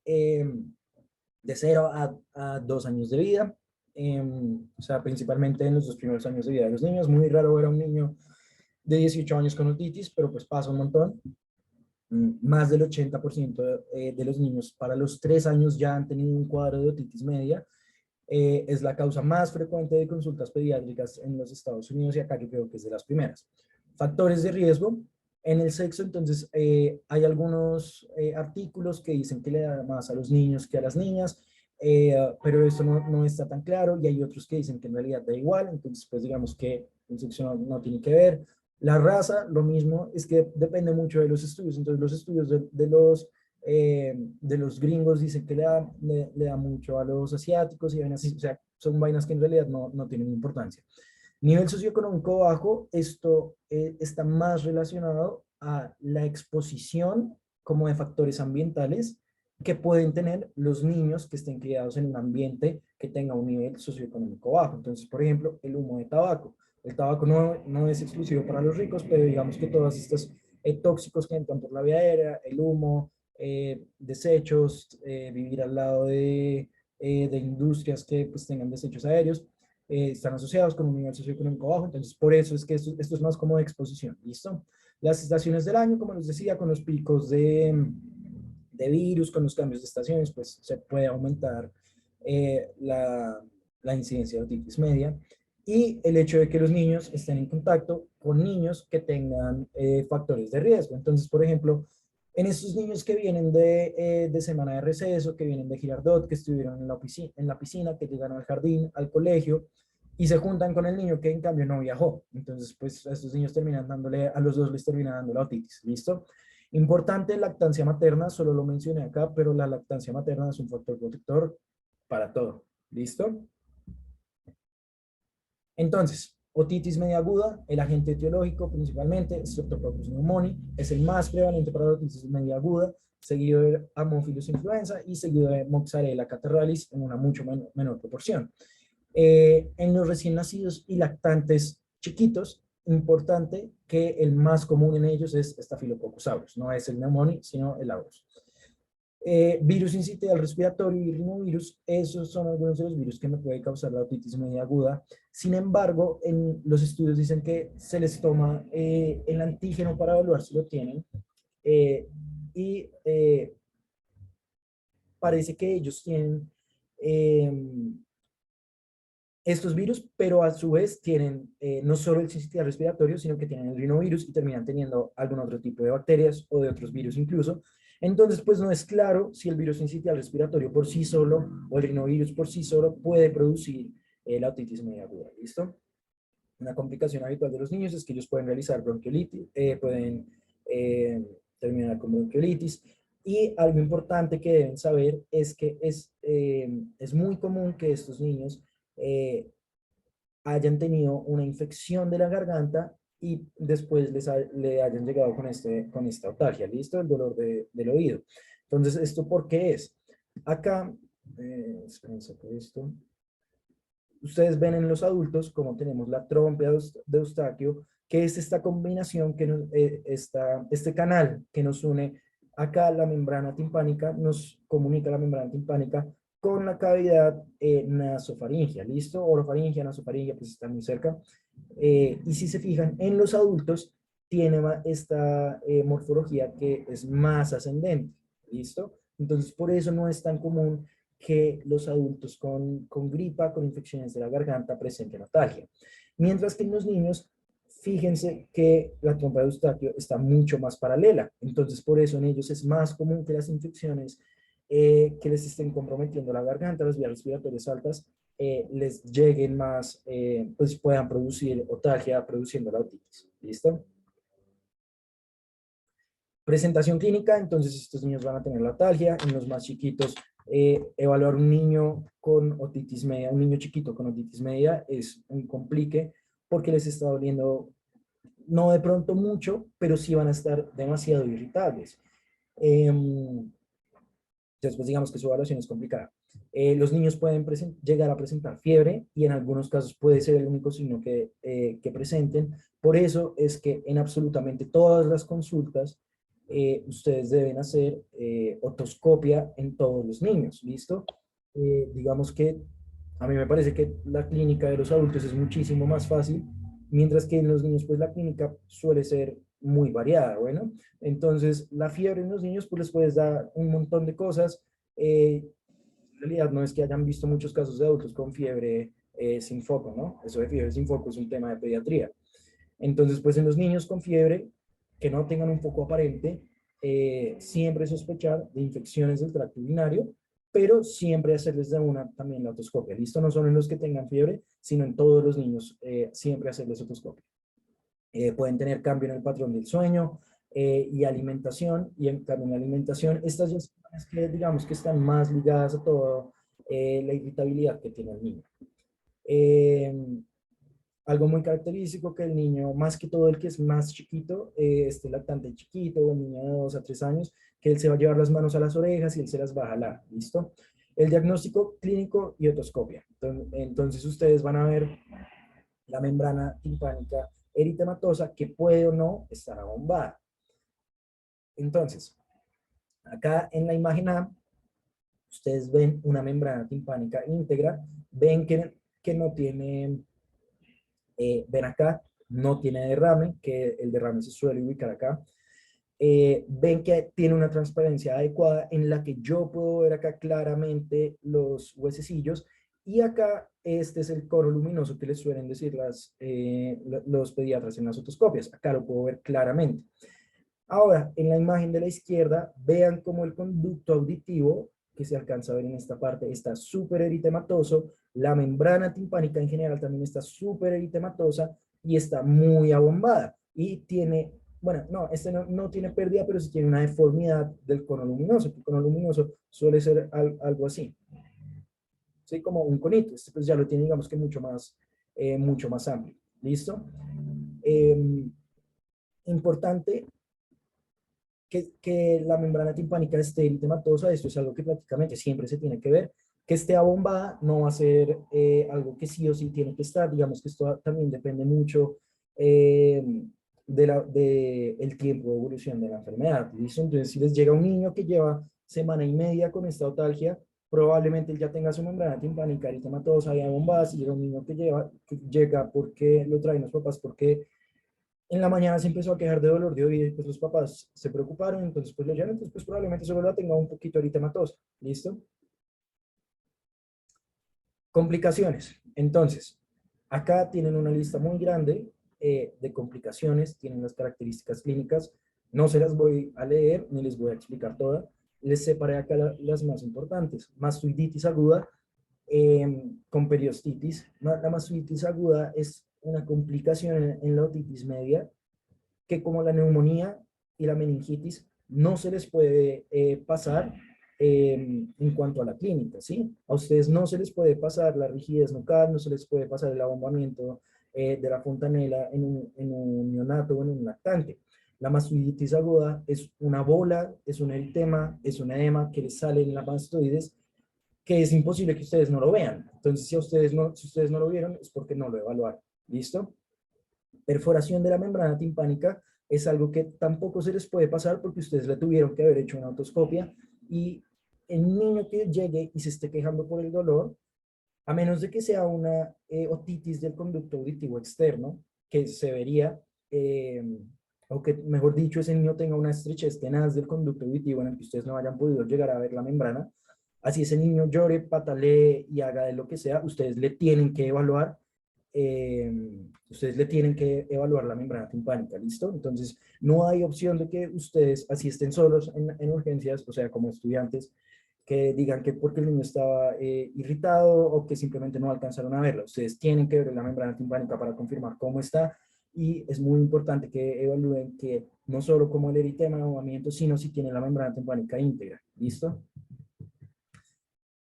A: de 0 a 2 años de vida, o sea, principalmente en los 2 primeros años de vida de los niños. Muy raro ver a un niño de 18 años con otitis, pero pues pasa un montón. Más del 80% de los niños para los 3 años ya han tenido un cuadro de otitis media. Es la causa más frecuente de consultas pediátricas en los Estados Unidos y acá yo creo que es de las primeras. Factores de riesgo en el sexo, entonces hay algunos artículos que dicen que le da más a los niños que a las niñas, pero esto no está tan claro, y hay otros que dicen que en realidad da igual, entonces pues digamos que el sexo no tiene que ver. La raza, lo mismo, es que depende mucho de los estudios, entonces los estudios de los gringos dicen que le da mucho a los asiáticos y vainas así, o sea, son vainas que en realidad no tienen importancia. Nivel socioeconómico bajo, esto está más relacionado a la exposición como de factores ambientales que pueden tener los niños que estén criados en un ambiente que tenga un nivel socioeconómico bajo. Entonces, por ejemplo, el humo de tabaco. El tabaco no es exclusivo para los ricos, pero digamos que todos estos tóxicos que entran por la vía aérea, el humo, desechos, vivir al lado de industrias que pues, tengan desechos aéreos, están asociados con un nivel socioeconómico bajo, entonces por eso es que esto es más como de exposición, ¿listo? Las estaciones del año, como les decía, con los picos de virus, con los cambios de estaciones, pues se puede aumentar la incidencia de otitis media, y el hecho de que los niños estén en contacto con niños que tengan factores de riesgo. Entonces, por ejemplo, en estos niños que vienen de semana de receso, que vienen de Girardot, que estuvieron en la piscina, que llegaron al jardín, al colegio, y se juntan con el niño que en cambio no viajó. Entonces, pues a estos niños terminan dándole, a los dos les termina dando la otitis, ¿listo? Importante, lactancia materna, solo lo mencioné acá, pero la lactancia materna es un factor protector para todo, ¿listo? Entonces, otitis media aguda, el agente etiológico principalmente, Streptococcus pneumoniae, es el más prevalente para la otitis media aguda, seguido de Haemophilus influenza y seguido de Moxarella catarrhalis en una mucho menor proporción. En los recién nacidos y lactantes chiquitos, importante que el más común en ellos es Staphylococcus aureus, no es el pneumoniae, sino el aureus. Virus incitial respiratorio y rinovirus, esos son algunos de los virus que me puede causar la otitis media aguda. Sin embargo, en los estudios dicen que se les toma el antígeno para evaluar si lo tienen, y parece que ellos tienen estos virus, pero a su vez tienen no solo el sincitial respiratorio, sino que tienen el rinovirus y terminan teniendo algún otro tipo de bacterias o de otros virus incluso. Entonces, pues no es claro si el virus sincitial respiratorio por sí solo o el rinovirus por sí solo puede producir la otitis media aguda, ¿listo? Una complicación habitual de los niños es que ellos pueden realizar bronquiolitis, pueden terminar con bronquiolitis, y algo importante que deben saber es que es muy común que estos niños eh, hayan tenido una infección de la garganta y después le hayan llegado con esta otalgia, ¿listo? El dolor del oído. Entonces, ¿esto por qué es? Acá, espérense por esto. Ustedes ven en los adultos como tenemos la trompa de Eustaquio, que es esta combinación, este canal que nos une acá la membrana timpánica, nos comunica la membrana timpánica con la cavidad nasofaringea, ¿listo? Orofaringea, nasofaringea, pues están muy cerca. Y si se fijan, en los adultos tiene esta morfología que es más ascendente, ¿listo? Entonces, por eso no es tan común que los adultos con gripa, con infecciones de la garganta, presenten otalgia. Mientras que en los niños, fíjense que la trompa de Eustaquio está mucho más paralela. Entonces, por eso en ellos es más común que las infecciones que les estén comprometiendo la garganta, las vías respiratorias altas, les lleguen más, pues puedan producir otalgia, produciendo la otitis. ¿Listo? Presentación clínica, entonces estos niños van a tener la otalgia. En los más chiquitos, evaluar un niño con otitis media, un niño chiquito con otitis media es un complique porque les está doliendo, no de pronto mucho, pero sí van a estar demasiado irritables. Entonces, pues digamos que su evaluación es complicada. Los niños pueden llegar a presentar fiebre y en algunos casos puede ser el único signo que presenten. Por eso es que en absolutamente todas las consultas ustedes deben hacer otoscopia en todos los niños, ¿listo? Digamos que a mí me parece que la clínica de los adultos es muchísimo más fácil, mientras que en los niños pues la clínica suele ser muy variada, bueno. Entonces la fiebre en los niños pues les puedes dar un montón de cosas. En realidad no es que hayan visto muchos casos de adultos con fiebre sin foco, ¿no? Eso de fiebre sin foco es un tema de pediatría. Entonces, pues en los niños con fiebre que no tengan un foco aparente, siempre sospechar de infecciones del tracto urinario, pero siempre hacerles de una también la otoscopia. Listo, no solo en los que tengan fiebre, sino en todos los niños, siempre hacerles otoscopia. Pueden tener cambio en el patrón del sueño y alimentación, y en cambio en la alimentación, estas dos cosas que digamos que están más ligadas a todo la irritabilidad que tiene el niño. Eh, Algo muy característico que el niño, más que todo el que es más chiquito, este lactante chiquito, o el niño de 2 a 3 años, que él se va a llevar las manos a las orejas y él se las va a jalar, ¿listo? El diagnóstico clínico y otoscopia. Entonces ustedes van a ver la membrana timpánica eritematosa que puede o no estar abombada. Entonces, acá en la imagen A, ustedes ven una membrana timpánica íntegra, ven que no tiene, ven acá, no tiene derrame, que el derrame se suele ubicar acá. Ven que tiene una transparencia adecuada en la que yo puedo ver acá claramente los huesecillos y acá este es el cono luminoso que les suelen decir los pediatras en las otoscopias. Acá lo puedo ver claramente. Ahora, en la imagen de la izquierda, vean cómo el conducto auditivo, que se alcanza a ver en esta parte, está súper eritematoso. La membrana timpánica en general también está súper eritematosa y está muy abombada. Y tiene, bueno, no, este no tiene pérdida, pero sí tiene una deformidad del cono luminoso. El cono luminoso suele ser algo así. ¿Sí? Como un conito. Este pues ya lo tiene, digamos que mucho más amplio. ¿Listo? Importante que la membrana timpánica esté eritematosa, esto es algo que prácticamente siempre se tiene que ver. Que esté abombada no va a ser algo que sí o sí tiene que estar, digamos que esto también depende mucho eh, el tiempo de evolución de la enfermedad, ¿listo? Entonces, si les llega un niño que lleva semana y media con esta otalgia, probablemente él ya tenga su membrana timpánica eritematosa y abombada. Si llega un niño que llega porque lo traen los papás, porque en la mañana se empezó a quejar de dolor de oído y pues los papás se preocuparon, entonces pues lo llevan, entonces pues probablemente solo la tenga un poquito eritematosa, ¿listo? Complicaciones. Entonces, acá tienen una lista muy grande de complicaciones, tienen las características clínicas, no se las voy a leer ni les voy a explicar todas, les separé acá las más importantes. Mastoiditis aguda con periostitis. La mastoiditis aguda es una complicación en la otitis media que como la neumonía y la meningitis no se les puede pasar en cuanto a la clínica, ¿sí? A ustedes no se les puede pasar la rigidez nucal, no se les puede pasar el abombamiento de la fontanela en un neonato o en un lactante. La mastoiditis aguda es una bola, es un eritema, es un edema que les sale en la mastoides que es imposible que ustedes no lo vean. Entonces, si ustedes no lo vieron, es porque no lo evaluaron. ¿Listo? Perforación de la membrana timpánica es algo que tampoco se les puede pasar porque ustedes le tuvieron que haber hecho una otoscopia y el niño que llegue y se esté quejando por el dolor, a menos de que sea una otitis del conducto auditivo externo, que se vería, eh, o que mejor dicho, ese niño tenga una estrechez tenaz del conducto auditivo en el que ustedes no hayan podido llegar a ver la membrana, así ese niño llore, patalee y haga de lo que sea, eh, ustedes le tienen que evaluar la membrana timpánica, ¿listo? Entonces, no hay opción de que ustedes así estén solos en urgencias, o sea, como estudiantes, que digan que porque el niño estaba irritado o que simplemente no alcanzaron a verlo. Ustedes tienen que ver la membrana timpánica para confirmar cómo está y es muy importante que evalúen que no solo como el eritema o ahogamiento, sino si tiene la membrana timpánica íntegra. ¿Listo?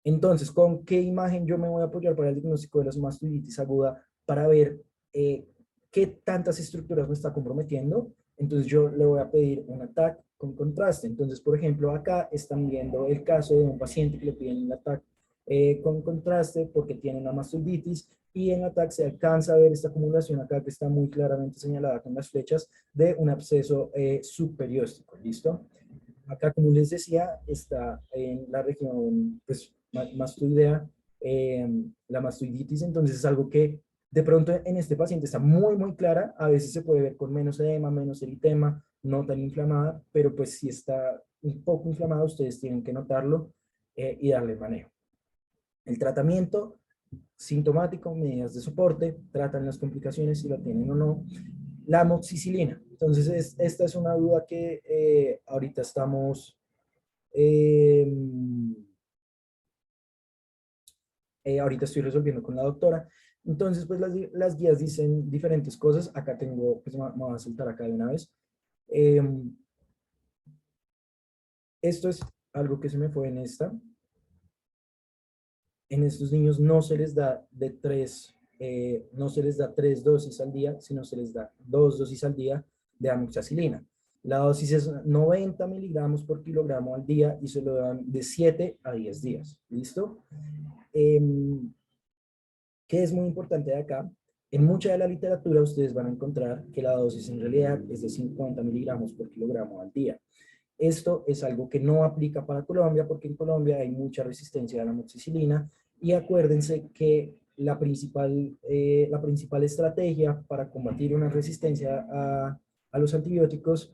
A: Entonces, ¿con qué imagen yo me voy a apoyar para el diagnóstico de la mastoiditis aguda para ver qué tantas estructuras me está comprometiendo? Entonces, yo le voy a pedir un ATAC con contraste. Entonces, por ejemplo, acá están viendo el caso de un paciente que le piden un ATAC con contraste porque tiene una mastoiditis, y en la TAC se alcanza a ver esta acumulación acá que está muy claramente señalada con las flechas de un absceso subperióstico, ¿listo? Acá, como les decía, está en la región pues, mastoidea, la mastoiditis, entonces es algo que de pronto en este paciente está muy, muy clara, a veces se puede ver con menos edema, menos eritema, no tan inflamada, pero pues si está un poco inflamada, ustedes tienen que notarlo y darle manejo. El tratamiento sintomático, medidas de soporte, tratan las complicaciones si la tienen o no. La amoxicilina. Entonces, esta es una duda que ahorita estamos, eh, ahorita estoy resolviendo con la doctora. Entonces, pues las guías dicen diferentes cosas. Acá tengo, pues me voy a saltar acá de una vez. Eh, Esto es algo que se me fue en esta. En estos niños no se les da no se les da 3 dosis al día, sino se les da 2 dosis al día de amoxicilina. La dosis es 90 miligramos por kilogramo al día y se lo dan de 7 a 10 días. ¿Listo? Eh, ¿Qué es muy importante de acá? En mucha de la literatura ustedes van a encontrar que la dosis en realidad es de 50 miligramos por kilogramo al día. Esto es algo que no aplica para Colombia porque en Colombia hay mucha resistencia a la amoxicilina, y acuérdense que la principal estrategia para combatir una resistencia a los antibióticos,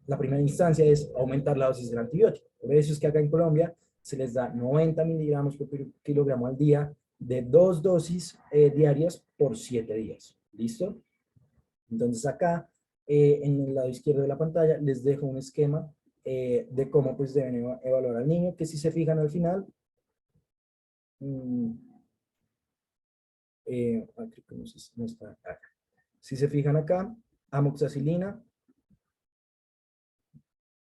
A: la primera instancia es aumentar la dosis del antibiótico. Por eso es que acá en Colombia se les da 90 miligramos por kilogramo al día de 2 dosis diarias por 7 días. ¿Listo? Entonces acá en el lado izquierdo de la pantalla les dejo un esquema de cómo pues deben evaluar al niño, que si se fijan al final, mm, creo que no está acá. Si se fijan acá, amoxicilina,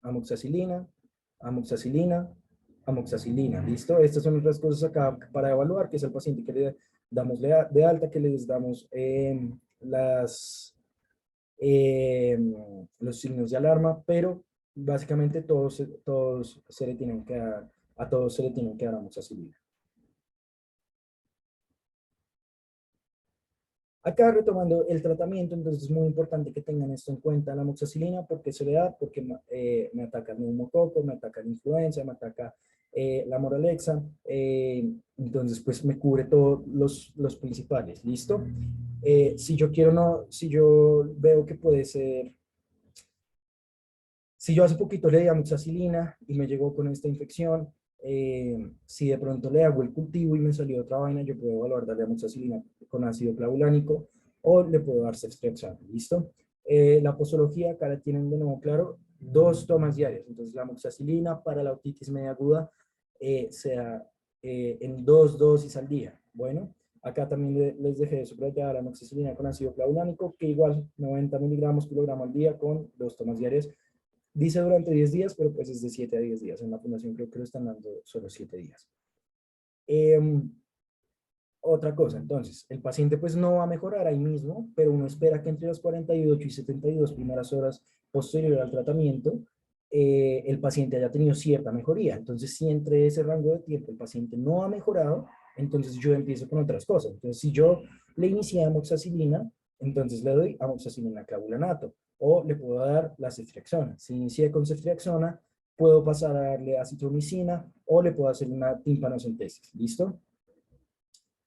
A: amoxicilina, amoxicilina, amoxicilina, ¿listo? Estas son otras cosas acá para evaluar, que es el paciente que le damos de alta, que les damos eh, los signos de alarma, pero básicamente todos se le tienen que dar, a todos se le tienen que dar amoxicilina. Acá retomando el tratamiento, entonces es muy importante que tengan esto en cuenta, la amoxicilina, porque se le da, porque me ataca el neumococo, me ataca la influenza, me ataca la moralexa, entonces pues me cubre todos los principales, ¿listo? Si yo quiero no, si yo veo que puede ser, si yo hace poquito le di amoxicilina y me llegó con esta infección, si de pronto le hago el cultivo y me salió otra vaina, yo puedo evaluar darle amoxicilina con ácido clavulánico o le puedo dar ceftriaxona, ¿listo? La posología, acá la tienen de nuevo claro, 2 tomas diarias. Entonces la amoxicilina para la otitis media aguda sea en 2 dosis al día. Bueno, acá también les dejé de subrayar la amoxicilina con ácido clavulánico, que igual 90 miligramos kilogramo al día con 2 tomas diarias. Dice durante 10 días, pero pues es de 7 a 10 días. En la fundación creo que lo están dando solo 7 días. Otra cosa, entonces, el paciente pues no va a mejorar ahí mismo, pero uno espera que entre las 48 y 72 primeras horas posterior al tratamiento, el paciente haya tenido cierta mejoría. Entonces, si entre ese rango de tiempo el paciente no ha mejorado, entonces yo empiezo con otras cosas. Entonces, si yo le inicié amoxicilina, entonces le doy amoxicilina clavulanato, o le puedo dar la ceftriaxona. Si inicié con ceftriaxona, puedo pasar a darle acitromicina o le puedo hacer una timpanocentesis. ¿Listo?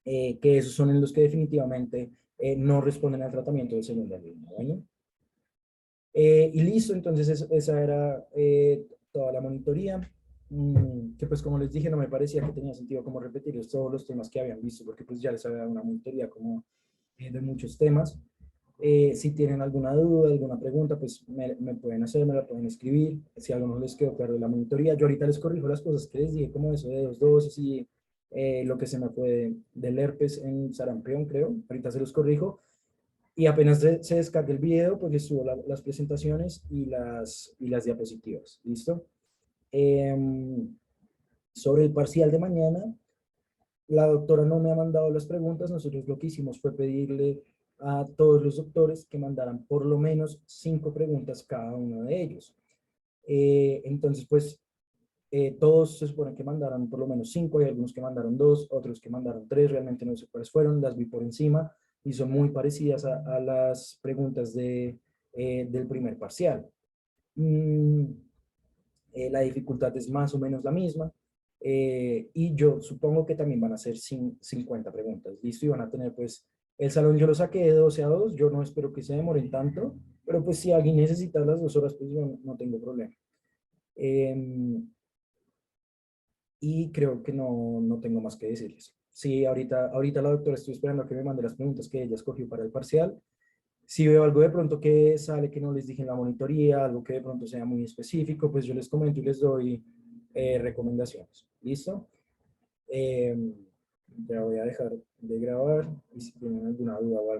A: Que esos son en los que definitivamente no responden al tratamiento de segunda línea. Bueno, y listo, entonces esa era toda la monitoría, que pues como les dije no me parecía que tenía sentido como repetir todos los temas que habían visto, porque pues ya les había dado una monitoría como de muchos temas. Si tienen alguna duda, alguna pregunta, pues me pueden hacer, me la pueden escribir. Si algo no les quedó claro de la monitoría, yo ahorita les corrijo las cosas que les dije, como eso de 2 dosis y lo que se me fue del herpes en sarampión, creo. Ahorita se los corrijo. Y apenas se descargue el video, pues les subo las presentaciones y las diapositivas. ¿Listo? Sobre el parcial de mañana, la doctora no me ha mandado las preguntas. Nosotros lo que hicimos fue pedirle a todos los doctores que mandaran por lo menos 5 preguntas cada uno de ellos. Entonces, pues, Todos se supone que mandaron por lo menos 5, hay algunos que mandaron 2, otros que mandaron 3, realmente no sé cuáles fueron, las vi por encima y son muy parecidas a las preguntas del primer parcial. Mm, la dificultad es más o menos la misma, y yo supongo que también van a ser 50 preguntas, ¿listo? Y van a tener pues, el salón yo lo saqué de 12 a 2, yo no espero que se demoren tanto, pero pues si alguien necesita las 2 horas, pues yo no tengo problema. Y creo que no tengo más que decirles. Sí, ahorita la doctora estoy esperando a que me mande las preguntas que ella escogió para el parcial. Si veo algo de pronto que sale que no les dije en la monitoría, algo que de pronto sea muy específico, pues yo les comento y les doy recomendaciones. ¿Listo? Ya voy a dejar de grabar y si tienen alguna duda o algo.